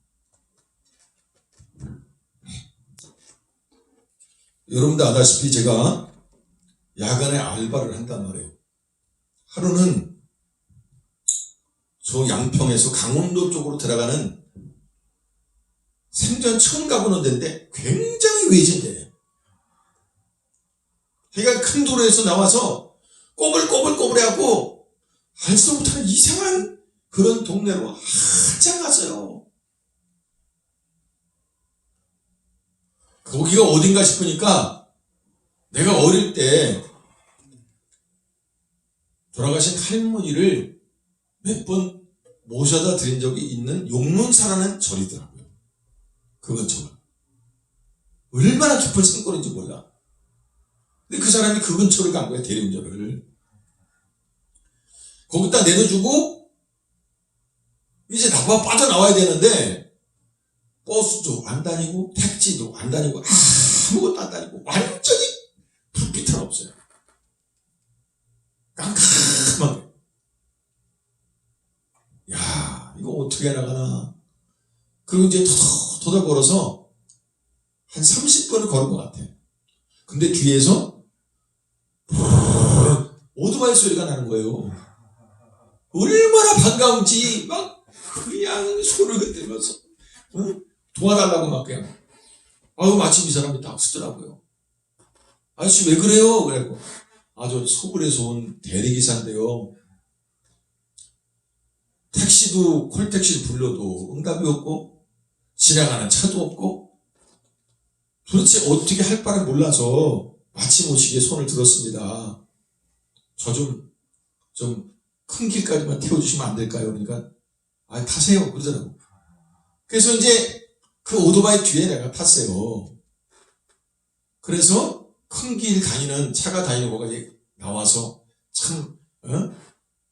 여러분도 아다시피 제가 야간에 알바를 한단 말이에요. 하루는 저 양평에서 강원도 쪽으로 들어가는 생전 처음 가보는 데인데 굉장히 외진데요. 해가 큰 도로에서 나와서 꼬불꼬불꼬불해갖고 알서부터 이상한 그런 동네로 한참 갔어요. 거기가 어딘가 싶으니까 내가 어릴 때 돌아가신 할머니를 몇 번 모셔다 드린 적이 있는 용문사라는 절이더라고요. 그 근처가. 얼마나 깊은 산골인지 몰라. 근데 그 사람이 그 근처를 간 거야, 대리운전을. 거기다 내려주고 이제 나와 빠져나와야 되는데 버스도 안 다니고 택지도 안 다니고 아무것도 안 다니고 완전히 불빛 하나 없어요. 깜깜하게. 야, 이거 어떻게 나가나. 그리고 이제 토닥토닥 걸어서 한 30분을 걸은 것 같아. 근데 뒤에서 오토바이 소리가 나는 거예요. 얼마나 반가운지 막 그냥 손을 흔들면서 도와달라고 막 그냥. 아유, 마침 이 사람이 딱 쓰더라고요. 아저씨 왜 그래요? 그래고 저 서울에서 온 대리기사인데요. 택시도 콜택시를 불러도 응답이 없고 지나가는 차도 없고 도대체 어떻게 할 바를 몰라서 마침 오시기에 손을 들었습니다. 저 좀 큰 길까지만 태워주시면 안 될까요? 그러니까 타세요 그러더라고. 그래서 이제 그 오토바이 뒤에 내가 탔어요. 그래서 큰 길 다니는 차가 다니는 거가 이제 나와서 참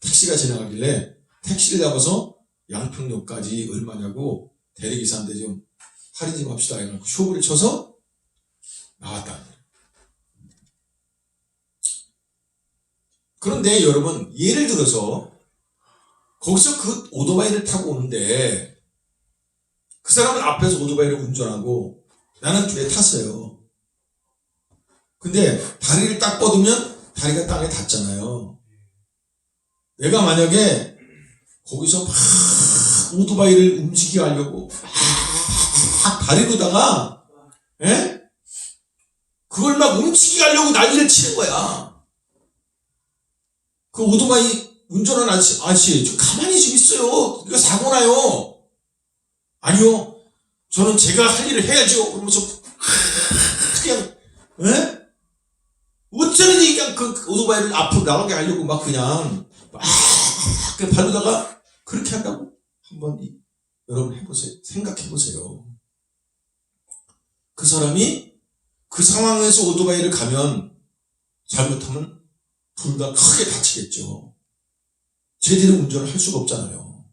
택시가 지나가길래 택시를 잡아서 양평역까지 얼마냐고 대리기사인데 좀 할인 좀 합시다 해가지고 쇼부를 쳐서 나왔다. 그런데 여러분, 예를 들어서 거기서 그 오토바이를 타고 오는데 그 사람은 앞에서 오토바이를 운전하고 나는 뒤에 탔어요. 근데 다리를 딱 뻗으면 다리가 땅에 닿잖아요. 내가 만약에 거기서 막 오토바이를 움직이게 하려고 막 다리로다가 그걸 막 움직이게 하려고 난리를 치는 거야. 그 오토바이 운전하는 아저씨 좀 가만히 좀 있어요. 이거 사고 나요. 아니요, 저는 제가 할 일을 해야죠. 그러면서 그냥 어쩌는지 그냥 그 오토바이를 앞으로 나가게 하려고 막 그냥 밟다가 그렇게 한다고? 한번 여러분 해보세요. 생각해보세요. 그 사람이 그 상황에서 오토바이를 가면 잘못하면 둘 다 크게 다치겠죠. 제대로 운전을 할 수가 없잖아요.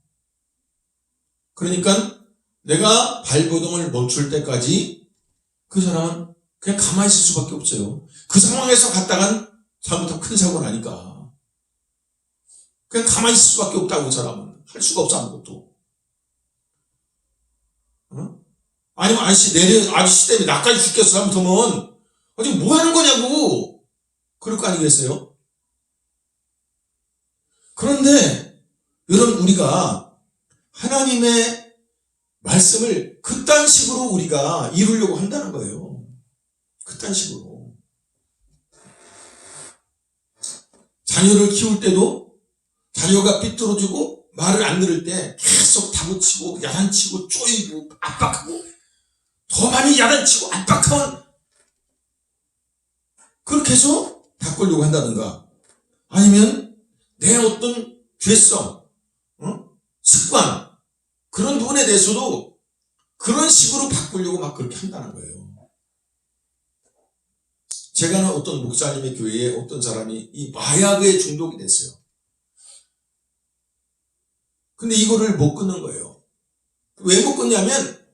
그러니까 내가 발버둥을 멈출 때까지 그 사람은 그냥 가만히 있을 수밖에 없어요. 그 상황에서 갔다간 잘못하면 큰 사고가 나니까. 그냥 가만히 있을 수밖에 없다고. 그 사람은 할 수가 없어, 아무것도. 아니면 아저씨 때문에 나까지 죽겠어 잘못하면 지금 뭐 하는 거냐고 그럴 거 아니겠어요? 그런데 여러분, 우리가 하나님의 말씀을 그딴 식으로 우리가 이루려고 한다는 거예요. 그딴 식으로. 자녀를 키울 때도 자녀가 삐뚤어지고 말을 안 들을 때 계속 다그치고 야단치고 쪼이고 압박하고 더 많이 야단치고 압박하면 그렇게 해서 바꾸려고 한다든가, 아니면 내 어떤 죄성, 습관, 그런 부분에 대해서도 그런 식으로 바꾸려고 막 그렇게 한다는 거예요. 제가 아는 어떤 목사님의 교회에 어떤 사람이 이 마약에 중독이 됐어요. 근데 이거를 못 끊는 거예요. 왜 못 끊냐면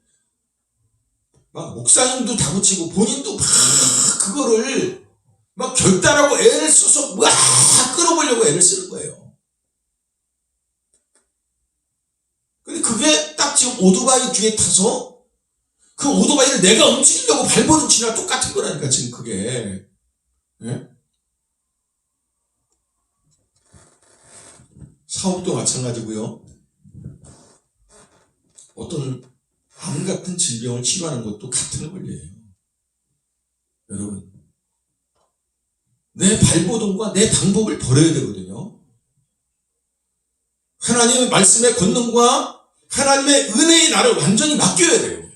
막 목사님도 다그치고 본인도 막 그거를 막 결단하고 애를 써서 막 끌어보려고 애를 쓰는 거예요. 근데 그게 딱 지금 오토바이 뒤에 타서 그 오토바이를 내가 움직이려고 발버둥 치나 똑같은 거라니까 지금 그게. 예? 사업도 마찬가지고요. 어떤 암 같은 질병을 치료하는 것도 같은 원리예요. 여러분, 내 발버둥과 내 방법을 버려야 되거든요. 하나님의 말씀의 권능과 하나님의 은혜의 나를 완전히 맡겨야 돼요.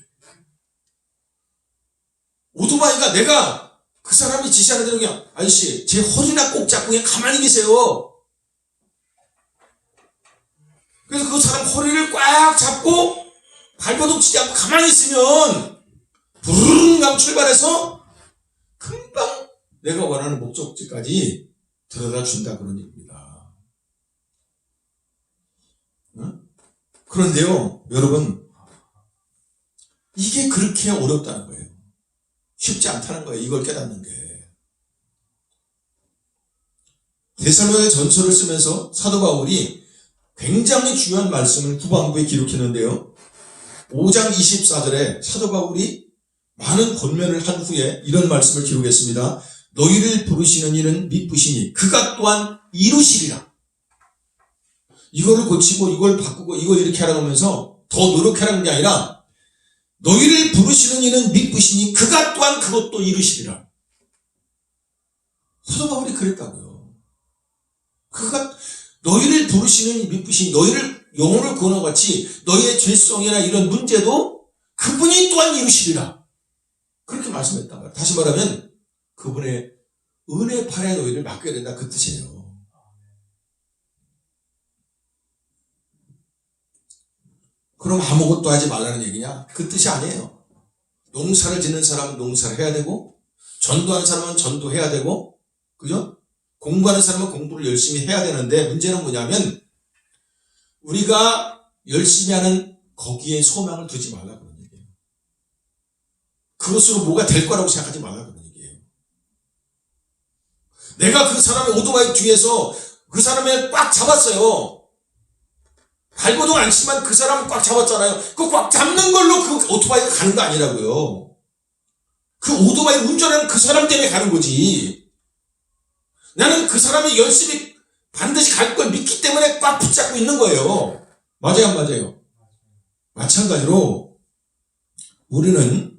오토바이가 내가 그 사람이 지시하는 대로 그냥, 아저씨 제 허리나 꼭 잡고 그냥 가만히 계세요. 그래서 그 사람 허리를 꽉 잡고 발버둥 치지 않고 가만히 있으면 부르릉 하고 출발해서 금방 내가 원하는 목적지까지 데려다 준다, 그런 얘기입니다. 그런데요, 여러분, 이게 그렇게 어렵다는 거예요. 쉽지 않다는 거예요. 이걸 깨닫는 게. 데살로니가 전서를 쓰면서 사도 바울이 굉장히 중요한 말씀을 후반부에 기록했는데요. 5장 24절에 사도 바울이 많은 권면을 한 후에 이런 말씀을 기록했습니다. 너희를 부르시는 이는 미쁘시니 그가 또한 이루시리라. 이거를 고치고 이걸 바꾸고 이거 이렇게 하라고 하면서 더 노력하라는 게 아니라 너희를 부르시는 이는 미쁘시니 그가 또한 그것도 이루시리라. 사도 바울이 그랬다고요. 그가 너희를 부르시는 이 미쁘시니, 너희를 영혼을 구원한 것 같이 너희의 죄성이나 이런 문제도 그분이 또한 이루시리라. 그렇게 말씀했단 말이에요. 다시 말하면 그분의 은혜 팔에 너희를 맡겨야 된다, 그 뜻이에요. 그럼 아무것도 하지 말라는 얘기냐? 그 뜻이 아니에요. 농사를 짓는 사람은 농사를 해야 되고, 전도하는 사람은 전도해야 되고, 그죠? 공부하는 사람은 공부를 열심히 해야 되는데, 문제는 뭐냐면 우리가 열심히 하는 거기에 소망을 두지 말라, 그런 얘기예요. 그것으로 뭐가 될 거라고 생각하지 말라, 그런 얘기예요. 내가 그 사람의 오토바이 뒤에서 그 사람을 꽉 잡았어요. 발버둥 안 치면 그 사람을 꽉 잡았잖아요. 그 꽉 잡는 걸로 그 오토바이가 가는 거 아니라고요. 그 오토바이 운전하는 그 사람 때문에 가는 거지. 나는 그 사람이 열심히 반드시 갈 걸 믿기 때문에 꽉 붙잡고 있는 거예요. 맞아요, 안 맞아요? 마찬가지로 우리는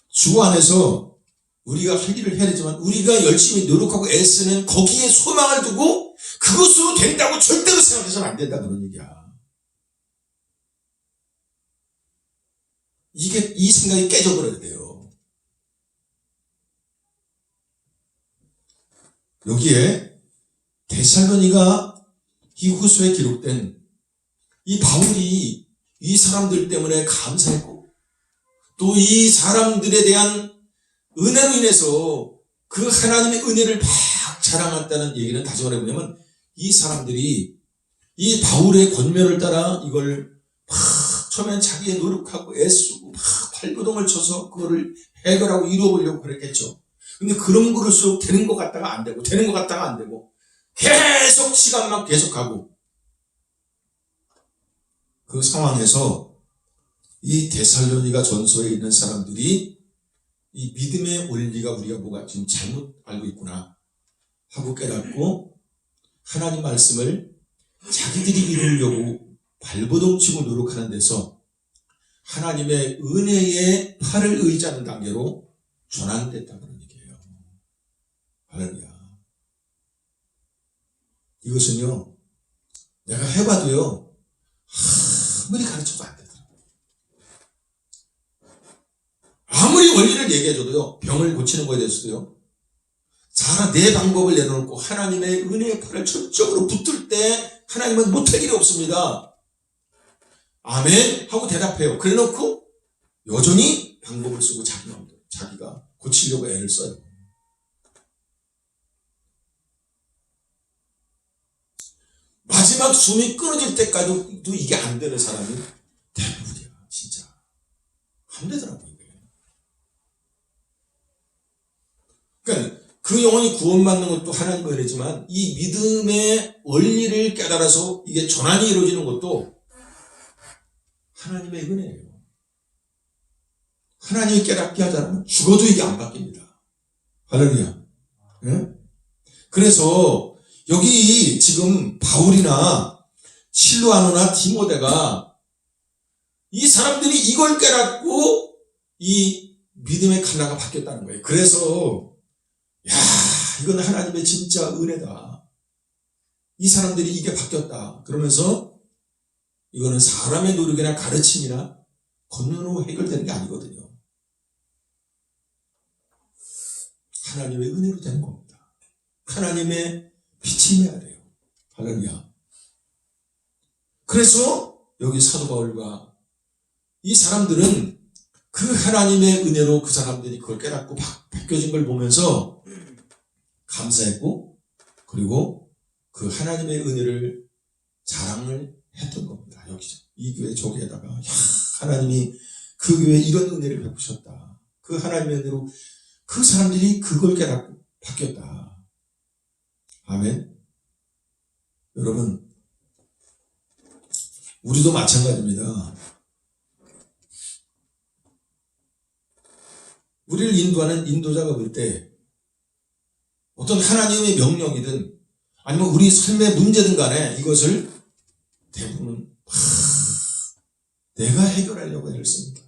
주 안에서 우리가 할 일을 해야 되지만 우리가 열심히 노력하고 애쓰는 거기에 소망을 두고 그것으로 된다고 절대로 생각해서는 안 된다, 그런 얘기야. 이 생각이 깨져버려야 돼요. 여기에 데살로니가 후서에 기록된 이 바울이 이 사람들 때문에 감사했고 또 이 사람들에 대한 은혜로 인해서 그 하나님의 은혜를 막 자랑한다는 얘기는 다시 말해보냐면 이 사람들이 이 바울의 권면을 따라 이걸 막 처음엔 자기의 노력하고 애쓰고 막 발버둥을 쳐서 그거를 해결하고 이루어보려고 그랬겠죠. 근데 그런 거로서 되는 것 같다가 안 되고 되는 것 같다가 안 되고 계속 시간만 계속 가고 그 상황에서 이 데살로니가 전서에 있는 사람들이 이 믿음의 원리가 우리가 뭐가 지금 잘못 알고 있구나 하고 깨닫고 하나님 말씀을 자기들이 이루려고 발버둥치고 노력하는 데서 하나님의 은혜의 팔을 의지하는 단계로 전환됐다, 그런 얘기예요. 할렐루야. 이것은요, 내가 해봐도요, 아무리 가르쳐도 안 되더라고요. 아무리 원리를 얘기해줘도요, 병을 고치는 거에 대해서도요, 내 방법을 내놓고 하나님의 은혜의 팔을 전적으로 붙들 때 하나님은 못할 일이 없습니다. 아멘 하고 대답해요. 그래 놓고 여전히 방법을 쓰고 자기가 고치려고 애를 써요. 마지막 숨이 끊어질 때까지도 이게 안 되는 사람이 대부분이야. 진짜 안 되더라고요. 그러니까 그 영혼이 구원받는 것도 하나님의 은혜지만 이 믿음의 원리를 깨달아서 이게 전환이 이루어지는 것도 하나님의 은혜예요. 하나님이 깨닫게 하지 않으면 죽어도 이게 안 바뀝니다. 할렐루야. 네? 그래서 여기 지금 바울이나 실로아노나 디모데가 이 사람들이 이걸 깨닫고 이 믿음의 칼라가 바뀌었다는 거예요. 그래서 이건 하나님의 진짜 은혜다. 이 사람들이 이게 바뀌었다. 그러면서 이거는 사람의 노력이나 가르침이나 권능으로 해결되는 게 아니거든요. 하나님의 은혜로 되는 겁니다. 하나님의 빛이 임해야 돼요. 할렐루야. 그래서 여기 사도 바울과 이 사람들은 그 하나님의 은혜로 그 사람들이 그걸 깨닫고 바뀌어진 걸 보면서 감사했고, 그리고 그 하나님의 은혜를 자랑을 했던 겁니다. 여기서 이 교회 저기에다가 하나님이 그 교회에 이런 은혜를 베푸셨다. 그 하나님의 은혜로 그 사람들이 그걸 깨닫고 바뀌었다. 아멘. 여러분, 우리도 마찬가지입니다. 우리를 인도하는 인도자가 볼 때 어떤 하나님의 명령이든 아니면 우리 삶의 문제든 간에 이것을 대부분 내가 해결하려고 애를 씁니다.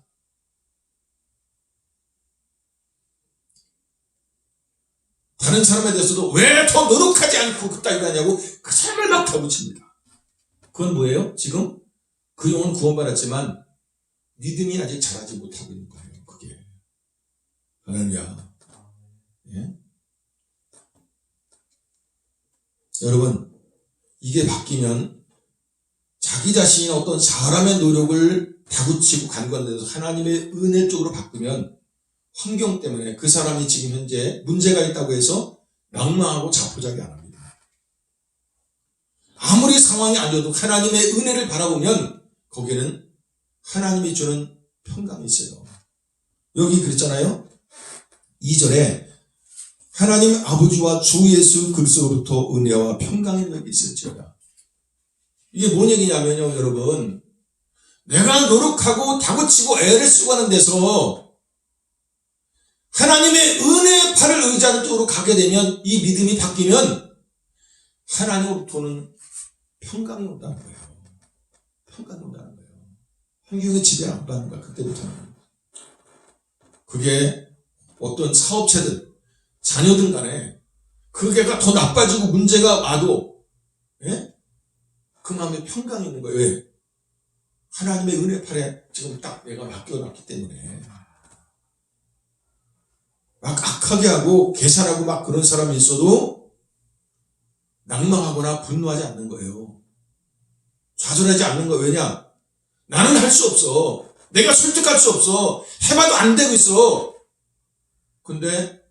다른 사람에 대해서도 왜 더 노력하지 않고 그따위로 하냐고 그 사람을 막 다붙입니다. 그건 뭐예요? 지금 그 영혼 구원받았지만 믿음이 아직 자라지 못하고 있는 거예요. 그게. 할렐루야. 예? 여러분, 이게 바뀌면 자기 자신이 어떤 사람의 노력을 다붙이고 간과되면서 하나님의 은혜 쪽으로 바꾸면 환경 때문에 그 사람이 지금 현재 문제가 있다고 해서 낭망하고 자포자기 안 합니다. 아무리 상황이 안 좋아도 하나님의 은혜를 바라보면 거기에는 하나님이 주는 평강이 있어요. 여기 그랬잖아요. 2절에 하나님 아버지와 주 예수 그리스도로부터 은혜와 평강이 너에게 있을지어다. 이게 뭔 얘기냐면요, 여러분. 내가 노력하고 다그치고 애를 쓰고 하는 데서 하나님의 은혜의 팔을 의지하는 쪽으로 가게 되면 이 믿음이 바뀌면 하나님으로부터는 평강이 온다는 거예요. 평강이 온다는 거예요. 환경의 지배를 안 받는 거야, 그때부터는. 그게 어떤 사업체든 자녀든 간에 그게가 더 나빠지고 문제가 와도 그 마음에 평강이 있는 거예요. 왜? 하나님의 은혜 팔에 지금 딱 내가 맡겨놨기 때문에. 막 악하게 하고 계산하고 막 그런 사람이 있어도 낭망하거나 분노하지 않는 거예요. 좌절하지 않는 거예요. 왜냐? 나는 할 수 없어. 내가 설득할 수 없어. 해봐도 안 되고 있어. 근데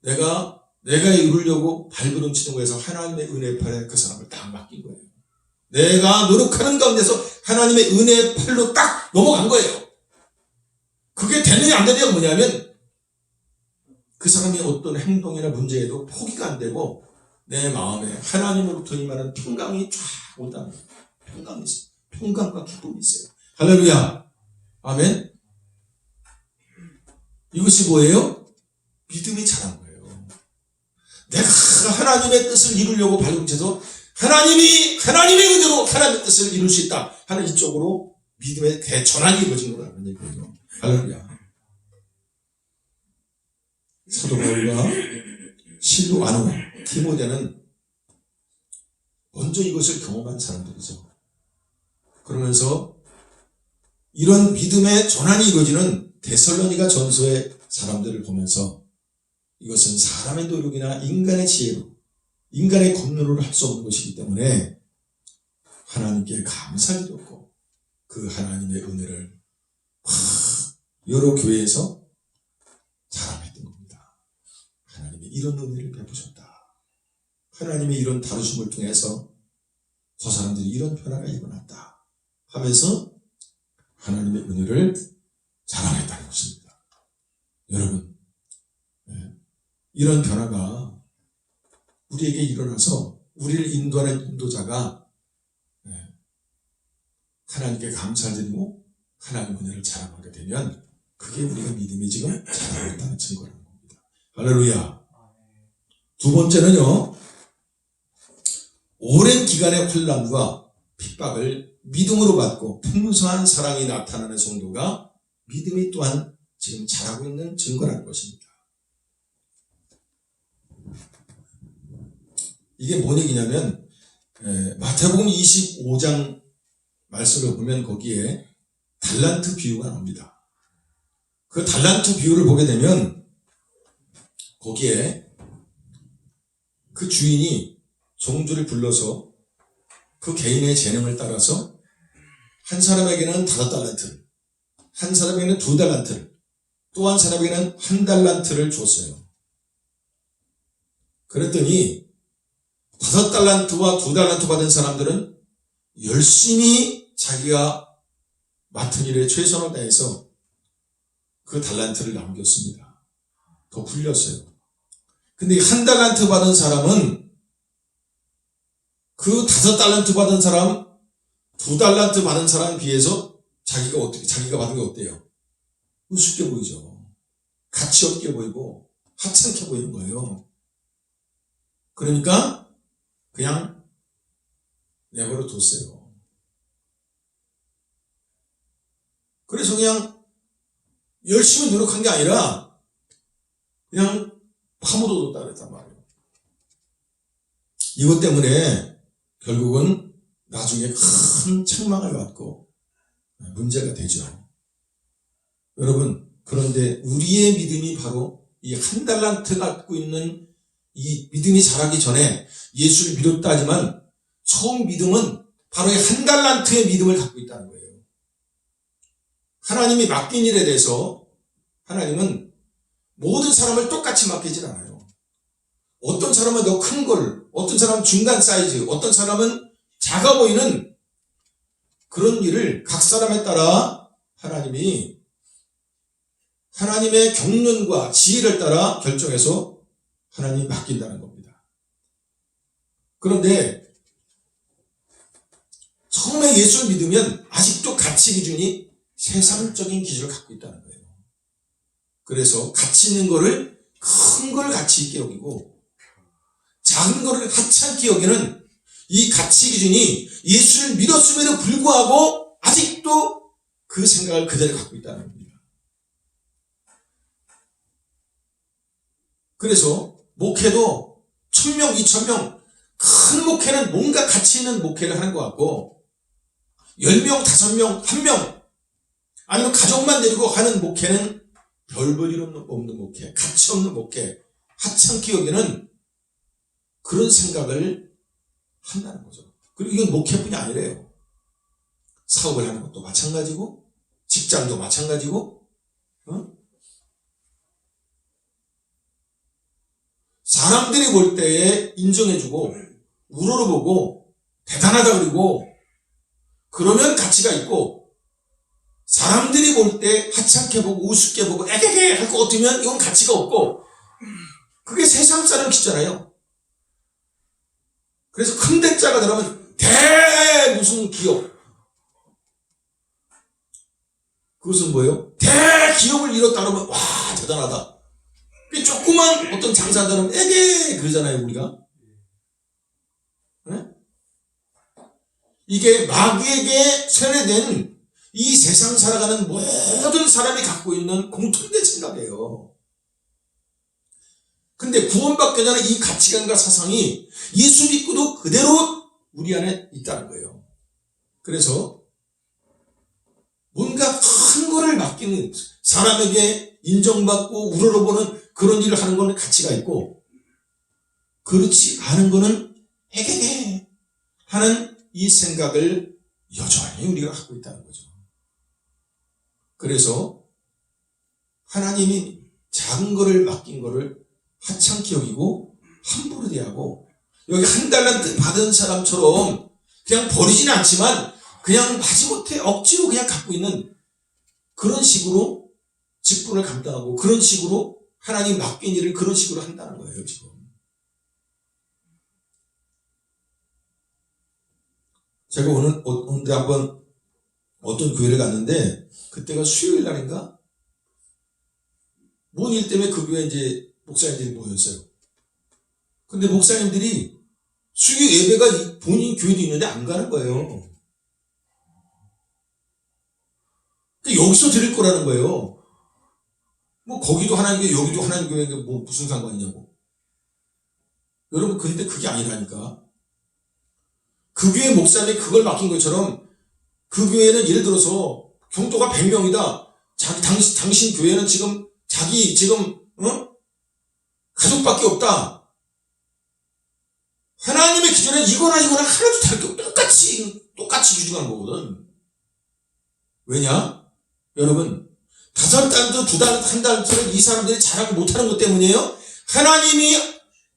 내가 이루려고 발버둥 치는 거에서 하나님의 은혜의 팔에 그 사람을 딱 맡긴 거예요. 내가 노력하는 가운데서 하나님의 은혜의 팔로 딱 넘어간 거예요. 그게 되느냐 안 되느냐가 뭐냐면 그 사람이 어떤 행동이나 문제에도 포기가 안 되고 내 마음에 하나님으로부터 임하는 평강이 쫙 온다는 거예요. 평강이 있어요. 평강과 기쁨이 있어요. 할렐루야. 아멘. 이것이 뭐예요? 믿음이 자란 거예요. 내가 하나님의 뜻을 이루려고 발동해서 하나님의 은혜로 하나님의 뜻을 이룰 수 있다 하는 이쪽으로 믿음의 대전환이 이루어진 거라는 얘기예요. 할렐루야. 사도 바울과 실로아노, 디모데는 먼저 이것을 경험한 사람들이죠. 그러면서 이런 믿음의 전환이 이루어지는 데살로니가 전서의 사람들을 보면서 이것은 사람의 노력이나 인간의 지혜로, 인간의 권능으로 할 수 없는 것이기 때문에 하나님께 감사를 드렸고 그 하나님의 은혜를 여러 교회에서 자랑했던 겁니다. 하나님이 이런 은혜를 베푸셨다. 하나님의 이런 다루심을 통해서 저 사람들이 이런 변화가 일어났다 하면서 하나님의 은혜를 자랑했다는 것입니다. 여러분, 이런 변화가 우리에게 일어나서 우리를 인도하는 인도자가 하나님께 감사드리고 하나님의 은혜를 자랑하게 되면 그게 우리가 믿음이 지금 자라고 있다는 증거라는 겁니다. 할렐루야. 두 번째는요, 오랜 기간의 혼란과 핍박을 믿음으로 받고 풍성한 사랑이 나타나는 성도가 믿음이 또한 지금 자라고 있는 증거라는 것입니다. 이게 뭔 얘기냐면 마태복음 25장 말씀을 보면 거기에 달란트 비유가 나옵니다. 그 달란트 비유를 보게 되면 거기에 그 주인이 종주를 불러서 그 개인의 재능을 따라서 한 사람에게는 5달란트를, 한 사람에게는 2달란트를, 또 한 사람에게는 1달란트를 줬어요. 그랬더니 5달란트와 2달란트 받은 사람들은 열심히 자기가 맡은 일에 최선을 다해서 그 달란트를 남겼습니다. 더 불렸어요. 근데 1달란트 받은 사람은 그 5달란트 받은 사람, 2달란트 받은 사람에 비해서 자기가 받은 게 어때요? 우습게 보이죠. 가치 없게 보이고 하찮게 보이는 거예요. 그러니까 그냥 내버려 뒀어요. 그래서 그냥 열심히 노력한 게 아니라 그냥 파묻어뒀다 그랬단 말이에요. 이것 때문에 결국은 나중에 큰 책망을 받고 문제가 되죠. 여러분, 그런데 우리의 믿음이 바로 이 1달란트 갖고 있는 이 믿음이 자라기 전에 예수를 믿었다 하지만 처음 믿음은 바로 이 1달란트의 믿음을 갖고 있다는 거예요. 하나님이 맡긴 일에 대해서 하나님은 모든 사람을 똑같이 맡기질 않아요. 어떤 사람은 더 큰 걸, 어떤 사람은 중간 사이즈, 어떤 사람은 작아 보이는 그런 일을 각 사람에 따라 하나님이 하나님의 경륜과 지혜를 따라 결정해서 하나님이 맡긴다는 겁니다. 그런데 처음에 예수를 믿으면 아직도 가치 기준이 세상적인 기준을 갖고 있다는 거예요. 그래서 가치 있는 거를 큰 걸 가치 있게 여기고 작은 거를 하찮게 여기는 이 가치 기준이 예수를 믿었음에도 불구하고 아직도 그 생각을 그대로 갖고 있다는 겁니다. 그래서 목회도 1000명, 2000명, 큰 목회는 뭔가 가치 있는 목회를 하는 것 같고 10명, 5명, 1명 아니면 가족만 데리고 하는 목회는 별 볼 일 없는 목회, 가치 없는 목회, 하찮게 여기는 그런 생각을 한다는 거죠. 그리고 이건 목회뿐이 아니래요. 사업을 하는 것도 마찬가지고 직장도 마찬가지고 사람들이 볼 때에 인정해주고 우러러보고 대단하다 그러고 그러면 가치가 있고 사람들이 볼 때 하찮게 보고 우습게 보고 에게게 할 것 같으면 이건 가치가 없고 그게 세상 사람 기잖아요. 그래서 큰 대자가 들어가면 무슨 기업 그것은 뭐예요? 대기업을 이뤘다 그러면 와 대단하다. 조그만 어떤 장사들은 에게 그러잖아요 우리가. 네? 이게 마귀에게 세뇌된 이 세상 살아가는 모든 사람이 갖고 있는 공통된 생각이에요. 근데 구원받기 전에 이 가치관과 사상이 예수 믿고도 그대로 우리 안에 있다는 거예요. 그래서 뭔가 맡기는, 사람에게 인정받고 우러러보는 그런 일을 하는 거는 가치가 있고, 그렇지 않은 거는 에게게 하는 이 생각을 여전히 우리가 갖고 있다는 거죠. 그래서 하나님이 작은 거를 맡긴 거를 하찮게 여기고 함부로 대하고, 여기 한 달란트 받은 사람처럼 그냥 버리지는 않지만 그냥 마지못해 억지로 그냥 갖고 있는 그런 식으로 직분을 감당하고, 그런 식으로 하나님 맡긴 일을 그런 식으로 한다는 거예요, 지금. 제가 오늘 한번 어떤 교회를 갔는데, 그때가 수요일 날인가? 뭔 일 때문에 그 교회에 이제 목사님들이 모였어요. 근데 목사님들이 수요 예배가 본인 교회도 있는데 안 가는 거예요. 여기서 드릴 거라는 거예요. 뭐 거기도 하나님 교회, 여기도 하나님 교회가 뭐 무슨 상관이냐고. 여러분, 근데 그게 아니라니까. 그 교회 목사님이 그걸 맡긴 것처럼, 그 교회는 예를 들어서 경도가 100명이다. 당신 교회는 지금 가족밖에 없다. 하나님의 기준에 이거나 하나도 다를 게 없고 똑같이 규정한 거거든. 왜냐? 여러분, 5달란트, 2달란트, 1달란트를 이 사람들이 잘하고 못하는 것 때문이에요. 하나님이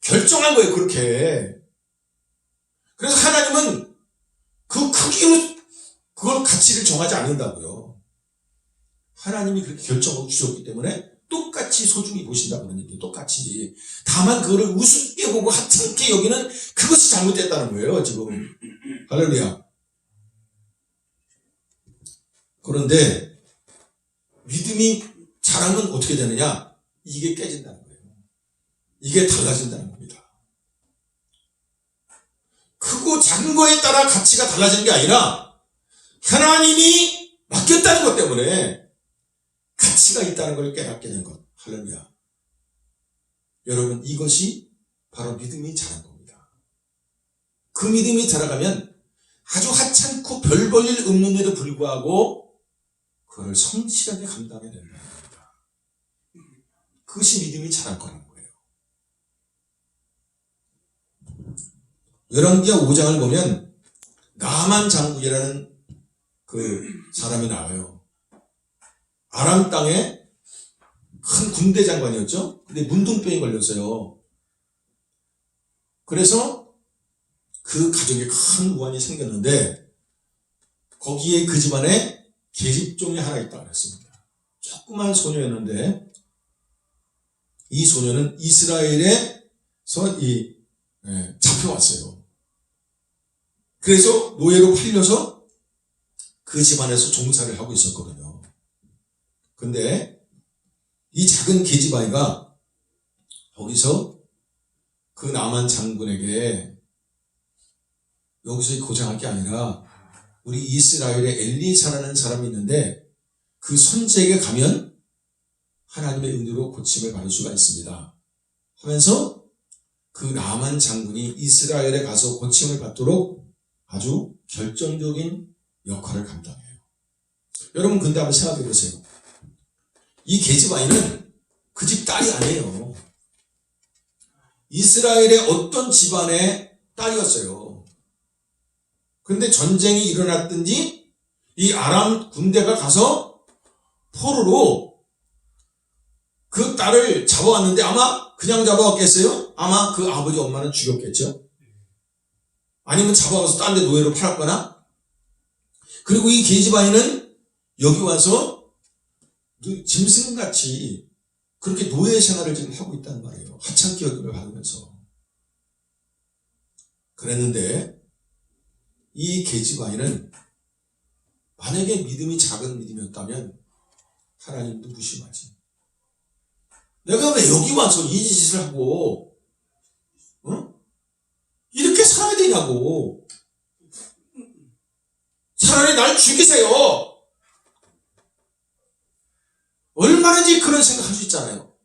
결정한 거예요, 그렇게. 그래서 하나님은 그 크기로 그걸 가치를 정하지 않는다고요. 하나님이 그렇게 결정하고 주셨기 때문에 똑같이 소중히 보신다고 그런 얘기예요. 똑같이. 다만 그거를 우습게 보고 하찮게 여기는 그것이 잘못됐다는 거예요, 지금. 할렐루야. 그런데 믿음이 자라면 어떻게 되느냐? 이게 깨진다는 거예요. 이게 달라진다는 겁니다. 크고 작은 거에 따라 가치가 달라지는 게 아니라 하나님이 맡겼다는 것 때문에 가치가 있다는 걸 깨닫게 된 것. 할렐루야. 여러분, 이것이 바로 믿음이 자란 겁니다. 그 믿음이 자라가면 아주 하찮고 별 볼 일 없는데도 불구하고 그걸 성실하게 감당해야 된다는 겁니다. 그것이 믿음이 자랄 거라는 거예요. 열왕기하 5장을 보면 나만 장군이라는 그 사람이 나와요. 아람 땅에 큰 군대 장관이었죠. 근데 문둥병이 걸렸어요. 그래서 그 가족에 큰 우환이 생겼는데, 거기에 그 집안에 계집종이 하나 있다고 그랬습니다. 조그만 소녀였는데, 이 소녀는 이스라엘에서 잡혀왔어요. 그래서 노예로 팔려서 그 집안에서 종사를 하고 있었거든요. 근데 이 작은 계집아이가 거기서 그 나만 장군에게, 여기서 고생할 게 아니라 우리 이스라엘에 엘리사라는 사람이 있는데 그 선지에게 가면 하나님의 은혜로 고침을 받을 수가 있습니다 하면서, 그 나만 장군이 이스라엘에 가서 고침을 받도록 아주 결정적인 역할을 감당해요. 여러분, 근데 한번 생각해 보세요. 이 계집아이는 그 집 딸이 아니에요. 이스라엘의 어떤 집안의 딸이었어요. 근데 전쟁이 일어났든지 이 아람 군대가 가서 포로로 그 딸을 잡아왔는데, 아마 그냥 잡아왔겠어요? 아마 그 아버지 엄마는 죽였겠죠? 아니면 잡아와서 딴 데 노예로 팔았거나. 그리고 이 계집아이는 여기 와서 짐승같이 그렇게 노예 생활을 지금 하고 있단 말이에요. 하찮게 여김을 받으면서. 그랬는데 이 계집아이는 만약에 믿음이 작은 믿음이었다면 하나님도 무심하지. 내가 왜 여기 와서 이 짓을 하고 이렇게 살아야 되냐고. 차라리 날 죽이세요. 얼마든지 그런 생각할 수 있잖아요.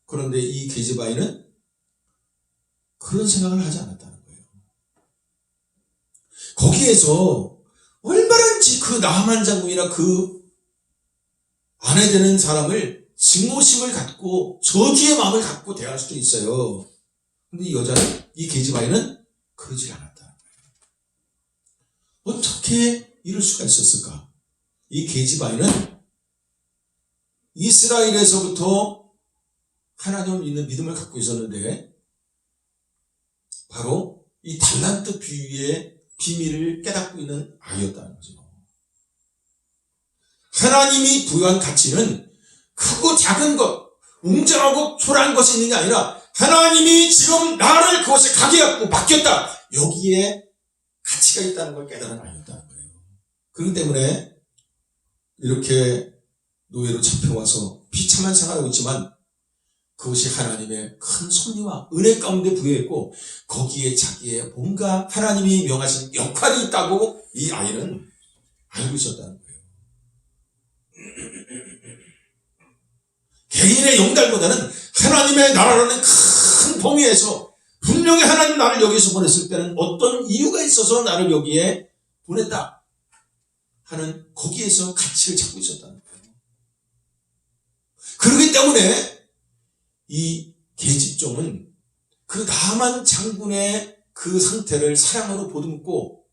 그런데 이 계집아이는 그런 생각을 하지 않았다는 거예요. 거기에서 얼마든지 그 나만 장군이나 그 아내 되는 사람을 증오심을 갖고 저주의 마음을 갖고 대할 수도 있어요. 근데 이 여자는, 이 게지바이는 그러질 않았다. 어떻게 이럴 수가 있었을까? 이 게지바이는 이스라엘에서부터 하나님을 믿는 믿음을 갖고 있었는데 바로 이 달란트 비유의 비밀을 깨닫고 있는 아이였다는 거죠. 하나님이 부여한 가치는 크고 작은 것, 웅장하고 초라한 것이 있는 게 아니라 하나님이 지금 나를 그것에 가게 하고 맡겼다. 여기에 가치가 있다는 걸 깨달은 아이였다는 거예요. 그렇기 때문에 이렇게 노예로 잡혀와서 비참한 생활을 하고 있지만 그것이 하나님의 큰 섭리와 은혜 가운데 부여했고 거기에 자기의 뭔가 하나님이 명하신 역할이 있다고 이 아이는 알고 있었다는 거예요. 개인의 영달보다는 하나님의 나라라는 큰 범위에서 분명히 하나님 나를 여기서 보냈을 때는 어떤 이유가 있어서 나를 여기에 보냈다 하는 거기에서 가치를 찾고 있었다는 거예요. 그렇기 때문에 이 계집종은 그 나만 장군의 그 상태를 사랑으로 보듬고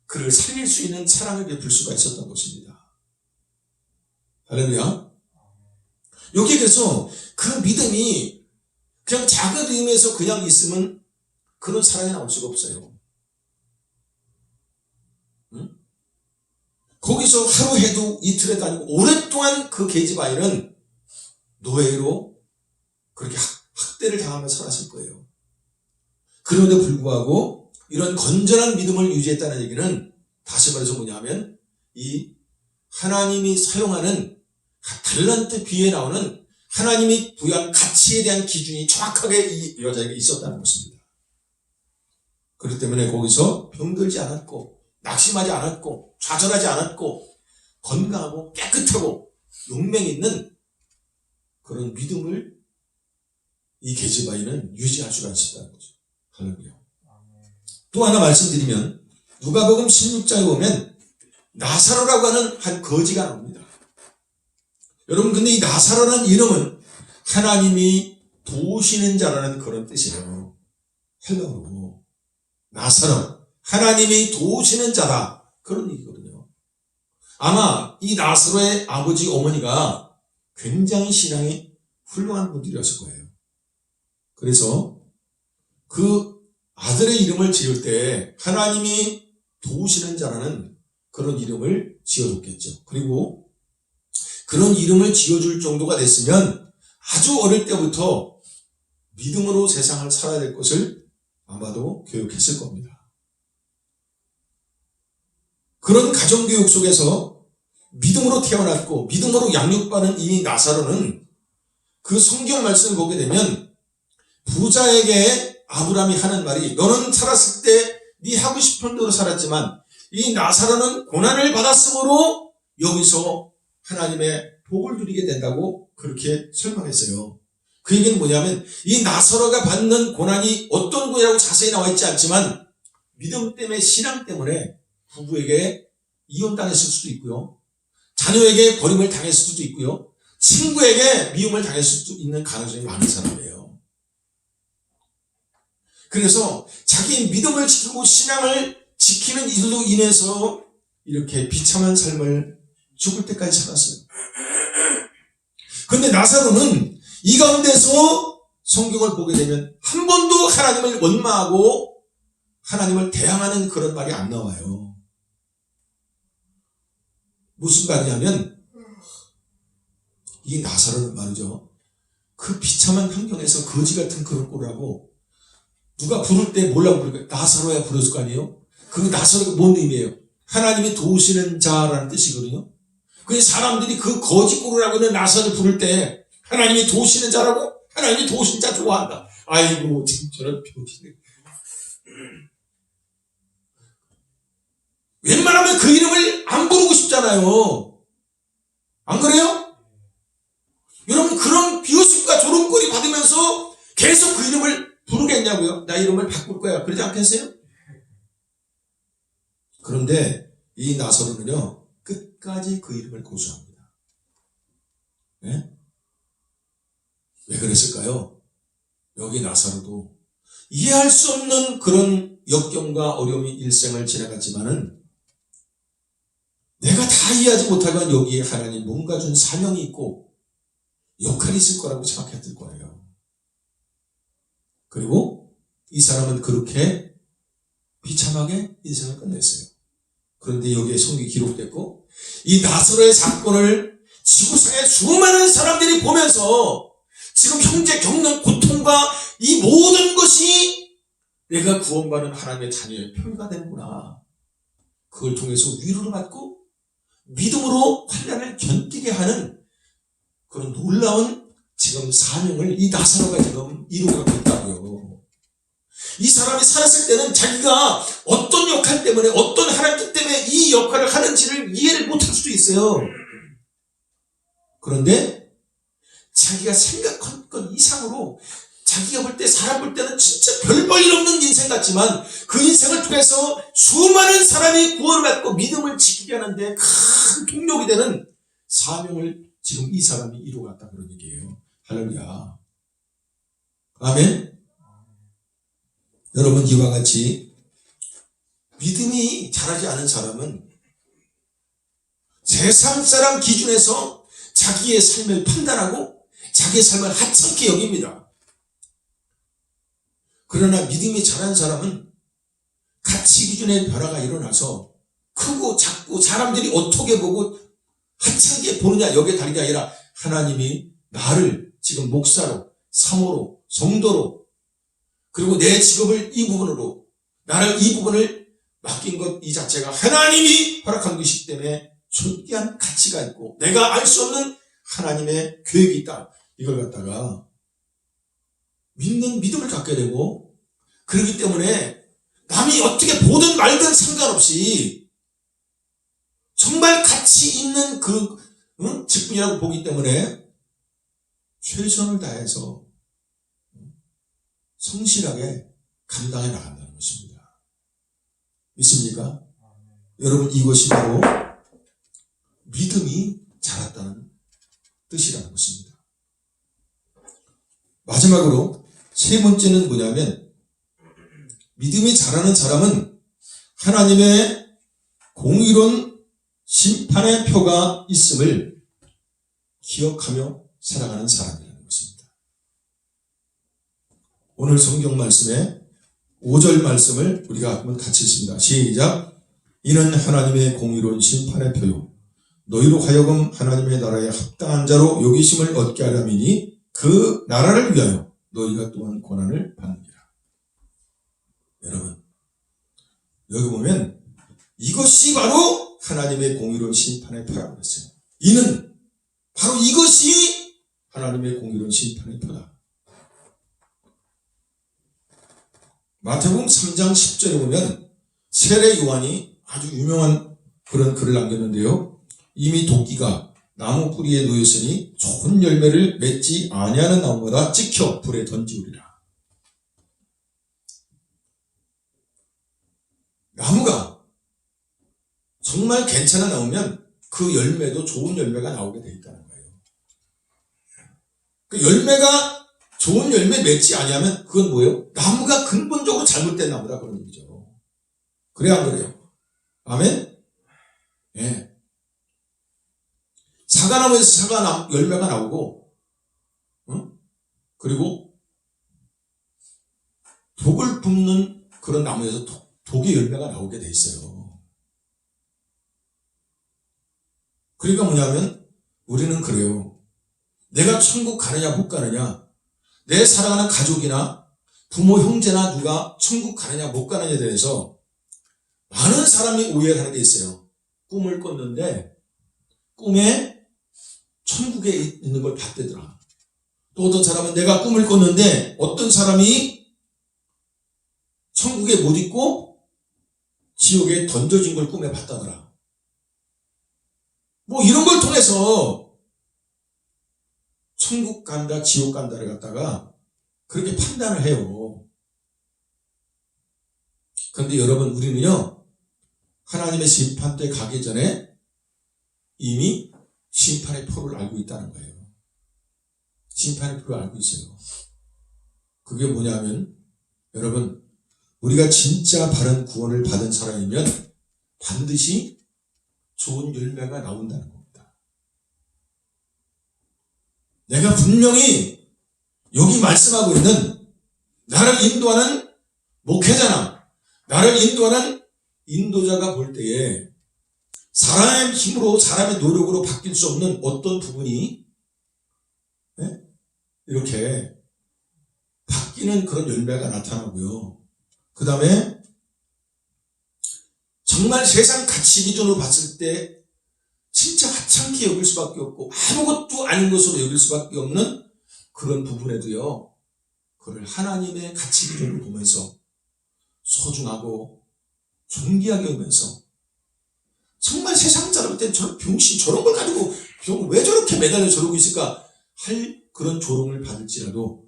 그를 살릴 수 있는 사랑을 베풀 수가 있었던 것입니다. 할렐루야. 여기에 대해서 그 믿음이 그냥 작은 의미에서 그냥 있으면 그런 사랑이 나올 수가 없어요. 응? 거기서 하루 해도 이틀에도 아니고 오랫동안 그 계집아이는 노예로 그렇게 학대를 당하며 살았을 거예요. 그런데도 불구하고 이런 건전한 믿음을 유지했다는 얘기는 다시 말해서 뭐냐면 이 하나님이 사용하는 달란트 비유에 나오는 하나님이 부여한 가치에 대한 기준이 정확하게 이 여자에게 있었다는 것입니다. 그렇기 때문에 거기서 병들지 않았고 낙심하지 않았고 좌절하지 않았고 건강하고 깨끗하고 용맹 있는 그런 믿음을 이 게지바이는 유지할 수가 있었다는 거죠. 할렐루야. 또 하나 말씀드리면 누가복음 16장에 보면 나사로라고 하는 한 거지가 나옵니다. 여러분 근데 이 나사로라는 이름은 하나님이 도우시는 자라는 그런 뜻이에요. 헬라어로 나사로 하나님이 도우시는 자다 그런 얘기거든요. 아마 이 나사로의 아버지 어머니가 굉장히 신앙이 훌륭한 분들이었을 거예요. 그래서 그 아들의 이름을 지을 때 하나님이 도우시는 자라는 그런 이름을 지어줬겠죠. 그리고 그런 이름을 지어줄 정도가 됐으면 아주 어릴 때부터 믿음으로 세상을 살아야 될 것을 아마도 교육했을 겁니다. 그런 가정교육 속에서 믿음으로 태어났고 믿음으로 양육받은 이 나사로는 그 성경 말씀을 보게 되면 부자에게 아브라함이 하는 말이 너는 살았을 때 네 하고 싶은 대로 살았지만 이 나사로는 고난을 받았으므로 여기서 하나님의 복을 누리게 된다고 그렇게 설명했어요. 그 얘기는 뭐냐면 이 나사로가 받는 고난이 어떤 거라고 자세히 나와 있지 않지만 믿음 때문에 신앙 때문에 부부에게 이혼당했을 수도 있고요. 자녀에게 버림을 당했을 수도 있고요. 친구에게 미움을 당했을 수도 있는 가능성이 많은 사람이에요. 그래서 자기 믿음을 지키고 신앙을 지키는 일로 인해서 이렇게 비참한 삶을 죽을 때까지 살았어요. 그런데 나사로는 이 가운데서 성경을 보게 되면 한 번도 하나님을 원망하고 하나님을 대항하는 그런 말이 안 나와요. 무슨 말이냐면 이 나사로는 말이죠. 그 비참한 환경에서 거지 같은 그런 꼴하고 누가 부를 때 뭐라고 부를까요? 나사로야 부르실 거 아니에요? 그 나사로가 뭔 의미예요? 하나님이 도우시는 자라는 뜻이거든요. 그 사람들이 그 거지 꼴을 하고 있는 나사로를 부를 때 하나님이 도우시는 자라고? 하나님이 도우시는 자 좋아한다. 아이고 저런 병신네. 웬만하면 그 이름을 안 부르고 싶잖아요. 안 그래요? 여러분 그런 비웃음과 조롱거리 받으면서 계속 그 이름을 부르겠냐고요? 나 이름을 바꿀 거야. 그러지 않겠어요? 그런데 이 나사로는요 끝까지 그 이름을 고수합니다. 예? 왜 그랬을까요? 여기 나사로도 이해할 수 없는 그런 역경과 어려움이 일생을 지나갔지만은 내가 다 이해하지 못하면 여기에 하나님 뭔가 준 사명이 있고 역할이 있을 거라고 생각했을 거예요. 그리고 이 사람은 그렇게 비참하게 인생을 끝냈어요. 그런데 여기에 성경이 기록됐고 이 나사로의 사건을 지구상의 수많은 사람들이 보면서 지금 현재 겪는 고통과 이 모든 것이 내가 구원받은 하나님의 자녀의 표현가 되는구나. 그걸 통해서 위로를 받고 믿음으로 환난을 견디게 하는 그런 놀라운 지금 사명을 이 나사로가 지금 이루고 있다고요. 이 사람이 살았을 때는 자기가 어떤 역할 때문에 어떤 하나님 때문에 이 역할을 하는지를 이해를 못할 수도 있어요. 그런데 자기가 생각한 것 이상으로 자기가 볼 때 사람 볼 때는 진짜 별 볼 일 없는 인생 같지만 그 인생을 통해서 수많은 사람이 구원을 받고 믿음을 지키게 하는데 큰 동력이 되는 사명을 지금 이 사람이 이루어갔다 그런 얘기예요. 할렐루야. 아멘. 여러분 이와 같이 믿음이 자라지 않은 사람은 세상 사람 기준에서 자기의 삶을 판단하고 자기의 삶을 하찮게 여깁니다. 그러나 믿음이 자란 사람은 가치 기준의 변화가 일어나서 크고 작고 사람들이 어떻게 보고 하찮게 보느냐 여기에 다른 게 아니라 하나님이 나를 지금 목사로 사모로 성도로 그리고 내 직업을 이 부분으로 나를 이 부분을 맡긴 것 이 자체가 하나님이 허락한 것이기 때문에 존귀한 가치가 있고 내가 알 수 없는 하나님의 계획이 있다. 이걸 갖다가 믿는 믿음을 갖게 되고 그렇기 때문에 남이 어떻게 보든 말든 상관없이 정말 가치 있는 그 직분이라고 보기 때문에 최선을 다해서 성실하게 감당해 나간다는 것입니다. 믿습니까? 여러분 이것이 바로 믿음이 자랐다는 뜻이라는 것입니다. 마지막으로 세 번째는 뭐냐면 믿음이 자라는 사람은 하나님의 공의로운 심판의 표가 있음을 기억하며 살아가는 사람이라는 것입니다. 오늘 성경 말씀의 5절 말씀을 우리가 한번 같이 읽습니다. 시작. 이는 하나님의 공의로운 심판의 표요 너희로 하여금 하나님의 나라에 합당한 자로 여기심을 얻게 하려니니 그 나라를 위하여 너희가 또한 고난을 받느니라. 여러분 여기 보면 이것이 바로 하나님의 공의로운 심판의 표라고 했어요. 이는 바로 이것이 하나님의 공의로운 심판의 표다. 마태복음 3장 10절에 보면 세례 요한이 아주 유명한 그런 글을 남겼는데요. 이미 도끼가 나무 뿌리에 놓였으니 좋은 열매를 맺지 아니하는 나무마다 찍혀 불에 던지우리라. 나무가 정말 괜찮아 나오면 그 열매도 좋은 열매가 나오게 돼 있다는 거예요. 그 열매가 좋은 열매 맺지 아니하면 그건 뭐예요? 나무가 근본적으로 잘못된 나무다 그런 얘기죠. 그래야 안 그래요? 아멘? 예. 사과나무에서 열매가 나오고, 그리고 독을 뿜는 그런 나무에서 독의 열매가 나오게 돼 있어요. 그러니까 뭐냐면 우리는 그래요. 내가 천국 가느냐 못 가느냐, 내 사랑하는 가족이나 부모 형제나 누가 천국 가느냐 못 가느냐에 대해서 많은 사람이 오해를 하는 게 있어요. 꿈을 꿨는데 꿈에 천국에 있는 걸 봤대더라. 또 어떤 사람은 내가 꿈을 꿨는데 어떤 사람이 천국에 못 있고 지옥에 던져진 걸 꿈에 봤다더라. 뭐 이런 걸 통해서 천국 간다 지옥 간다를 갖다가 그렇게 판단을 해요. 그런데 여러분 우리는요 하나님의 심판 때 가기 전에 이미 심판의 표를 알고 있다는 거예요. 심판의 표를 알고 있어요. 그게 뭐냐면 여러분, 우리가 진짜 바른 구원을 받은 사람이면 반드시 좋은 열매가 나온다는 겁니다. 내가 분명히 여기 말씀하고 있는 나를 인도하는 목회자나 나를 인도하는 인도자가 볼 때에 사람의 힘으로 사람의 노력으로 바뀔 수 없는 어떤 부분이 이렇게 바뀌는 그런 열매가 나타나고요. 그 다음에 정말 세상 가치 기준으로 봤을 때 진짜 하찮게 여길 수밖에 없고 아무것도 아닌 것으로 여길 수밖에 없는 그런 부분에도요, 그걸 하나님의 가치 기준으로 보면서 소중하고 존귀하게 오면서 정말 세상 사람 때 저런 병신 저런 걸 가지고 왜 저렇게 매달려 저러고 있을까 할 그런 조롱을 받을지라도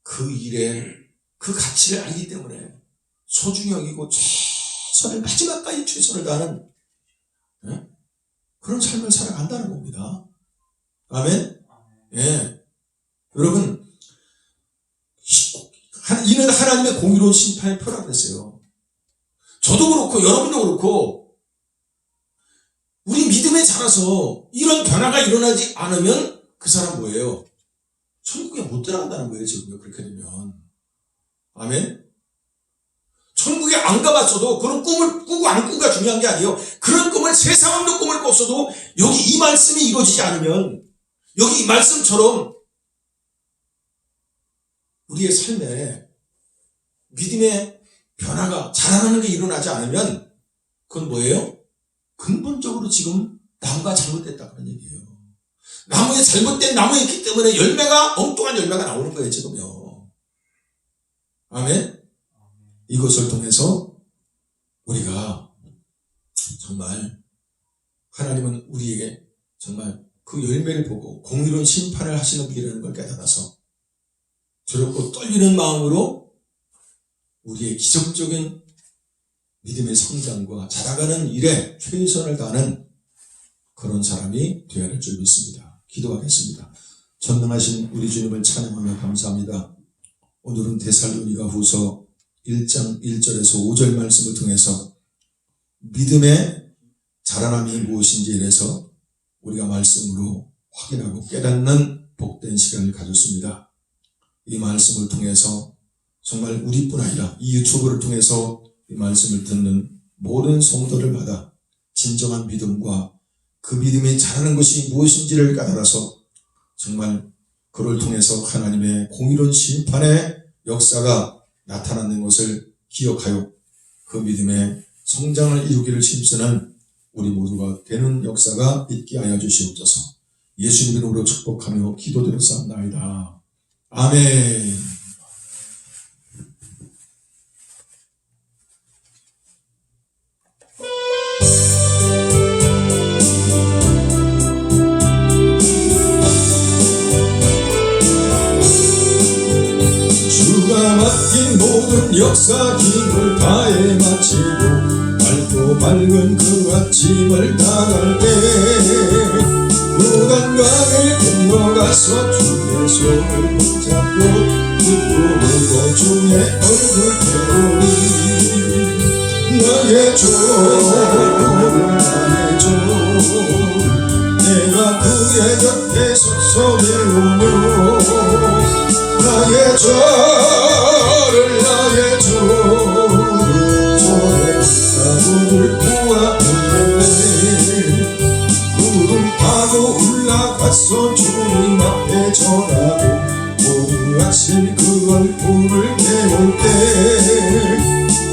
그 일에 그 가치를 알기 때문에 소중히 여기고 최선을 마지막까지 최선을 다하는 그런 삶을 살아간다는 겁니다. 아멘. 예. 여러분, 이는 하나님의 공의로운 심판의 표라고 했어요. 저도 그렇고 여러분도 그렇고 우리 믿음에 자라서 이런 변화가 일어나지 않으면 그 사람 뭐예요? 천국에 못 들어간다는 거예요. 지금 그렇게 되면. 아멘. 천국에 안 가봤어도 그런 꿈을 꾸고 안 꾸고가 중요한 게 아니에요. 그런 꿈을 세상도 꿈을 꿨어도 여기 이 말씀이 이루어지지 않으면, 여기 이 말씀처럼 우리의 삶에 믿음의 변화가 자라나는 게 일어나지 않으면 그건 뭐예요? 근본적으로 지금 나무가 잘못됐다 그런 얘기예요. 나무에 잘못된 나무에 있기 때문에 열매가 엉뚱한 열매가 나오는 거예요 지금요. 아멘. 이것을 통해서 우리가 정말 하나님은 우리에게 정말 그 열매를 보고 공의로운 심판을 하시는 분이라는 걸 깨달아서 두렵고 떨리는 마음으로 우리의 기적적인 믿음의 성장과 자라가는 일에 최선을 다하는 그런 사람이 되어야 할 줄 믿습니다. 기도하겠습니다. 전능하신 우리 주님을 찬양하며 감사합니다. 오늘은 데살로니가 후서 1장 1절에서 5절 말씀을 통해서 믿음의 자라남이 무엇인지에 대해서 우리가 말씀으로 확인하고 깨닫는 복된 시간을 가졌습니다. 이 말씀을 통해서 정말 우리뿐 아니라 이 유튜브를 통해서 이 말씀을 듣는 모든 성도들마다 진정한 믿음과 그 믿음이 자라는 것이 무엇인지를 깨달아서 정말 그를 통해서 하나님의 공의로운 심판의 역사가 나타나는 것을 기억하여 그 믿음의 성장을 이루기를 힘쓰는 우리 모두가 되는 역사가 있게 하여 주시옵소서. 예수님 이름으로 축복하며 기도드렸사옵나이다. 아멘. 주가 맡긴 모든 역사 힘을 다해 마치고 밝고 밝은 그 아침을 다갈 때 무단강을 건너가서 주의 손을 붙잡고 기쁨으로 주의 얼굴 태우리. 나의 주 나의 주 내가 그의 곁에 서서 배우며 나의 주를 나의 주 손에 나무를 보았네. 구름 타고 올라가서 주님 앞에 전하고 고요하신 그 얼굴을 배울 때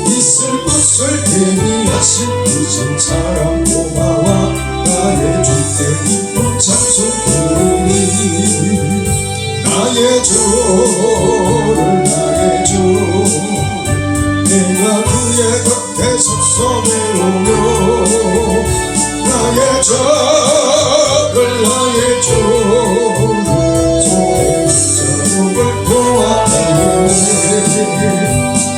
있을 곳을 대비하신 크신 사랑 고마워 나의 주께 기쁜 찬송 부르니. 나의 주를 나의 주 내가 그의 곁에 서서 배우며 나의 주를 나의 주 손에 붙잡고 보았네.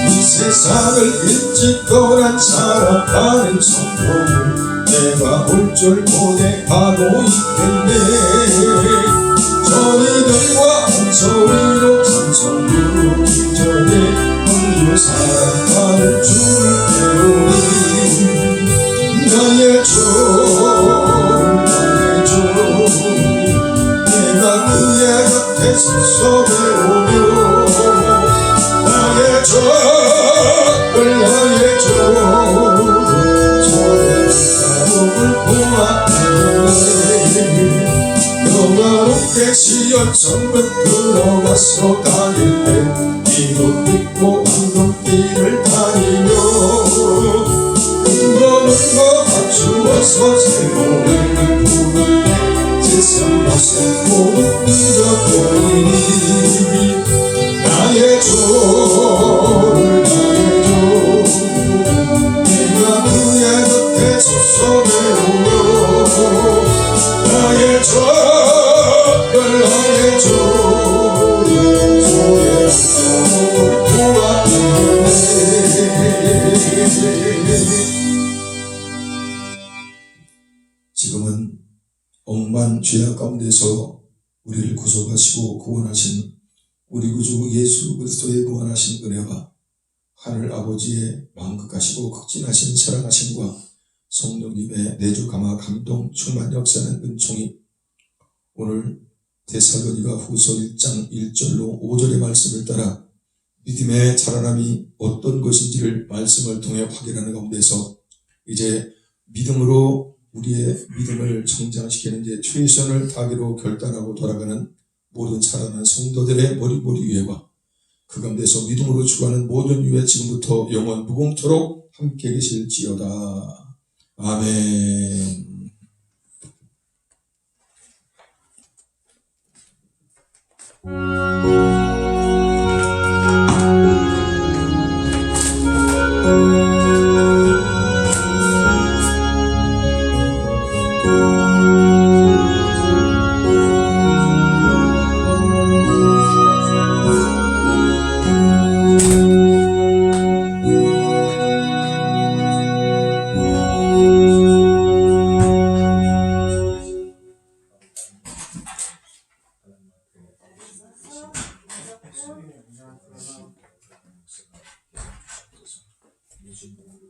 이 세상을 일찍 떠난 사랑하는 성도를 내가 올 줄 고대하고 있겠네. 어린이들과 한소리로 찬송부 기전에 헌주 사랑하는 주를 배우니 나의 주 나의 주 내가 그의 곁에 서서 배우며 나의 주 나의 주 손에 자국을 보았네 영화롭게 시연 성문 들어가서 다닐 때 이곳 믿고 황금길을 다니며 근거는 거 갖추어서 새로운 부를 때 세상 것을 모두 잊어버리니 나의 주를 나의 주 내가 그의 곁에 서서 배우며 나의 주 나의 주 손에 자국을 보았네 지금은 억만 죄악 가운데서 우리를 구속하시고 구원하신 우리 구주 예수 그리스도의 무한하신 은혜와 하늘 아버지의 만극하시고 극진하신 사랑하심과 성령님의 내주 감화 감동 충만 역사는 은총이 오늘 데살로니가 후서 1장 1절로 5절의 말씀을 따라 믿음의 자라남이 어떤 것인지를 말씀을 통해 확인하는 가운데서 이제 믿음으로 우리의 믿음을 성장시키는 이제 최선을 다하기로 결단하고 돌아가는 모든 자라난 성도들의 머리 위에와 그 가운데서 믿음으로 추구하는 모든 위에 지금부터 영원 무궁토록 함께 계실지어다. 아멘. 주님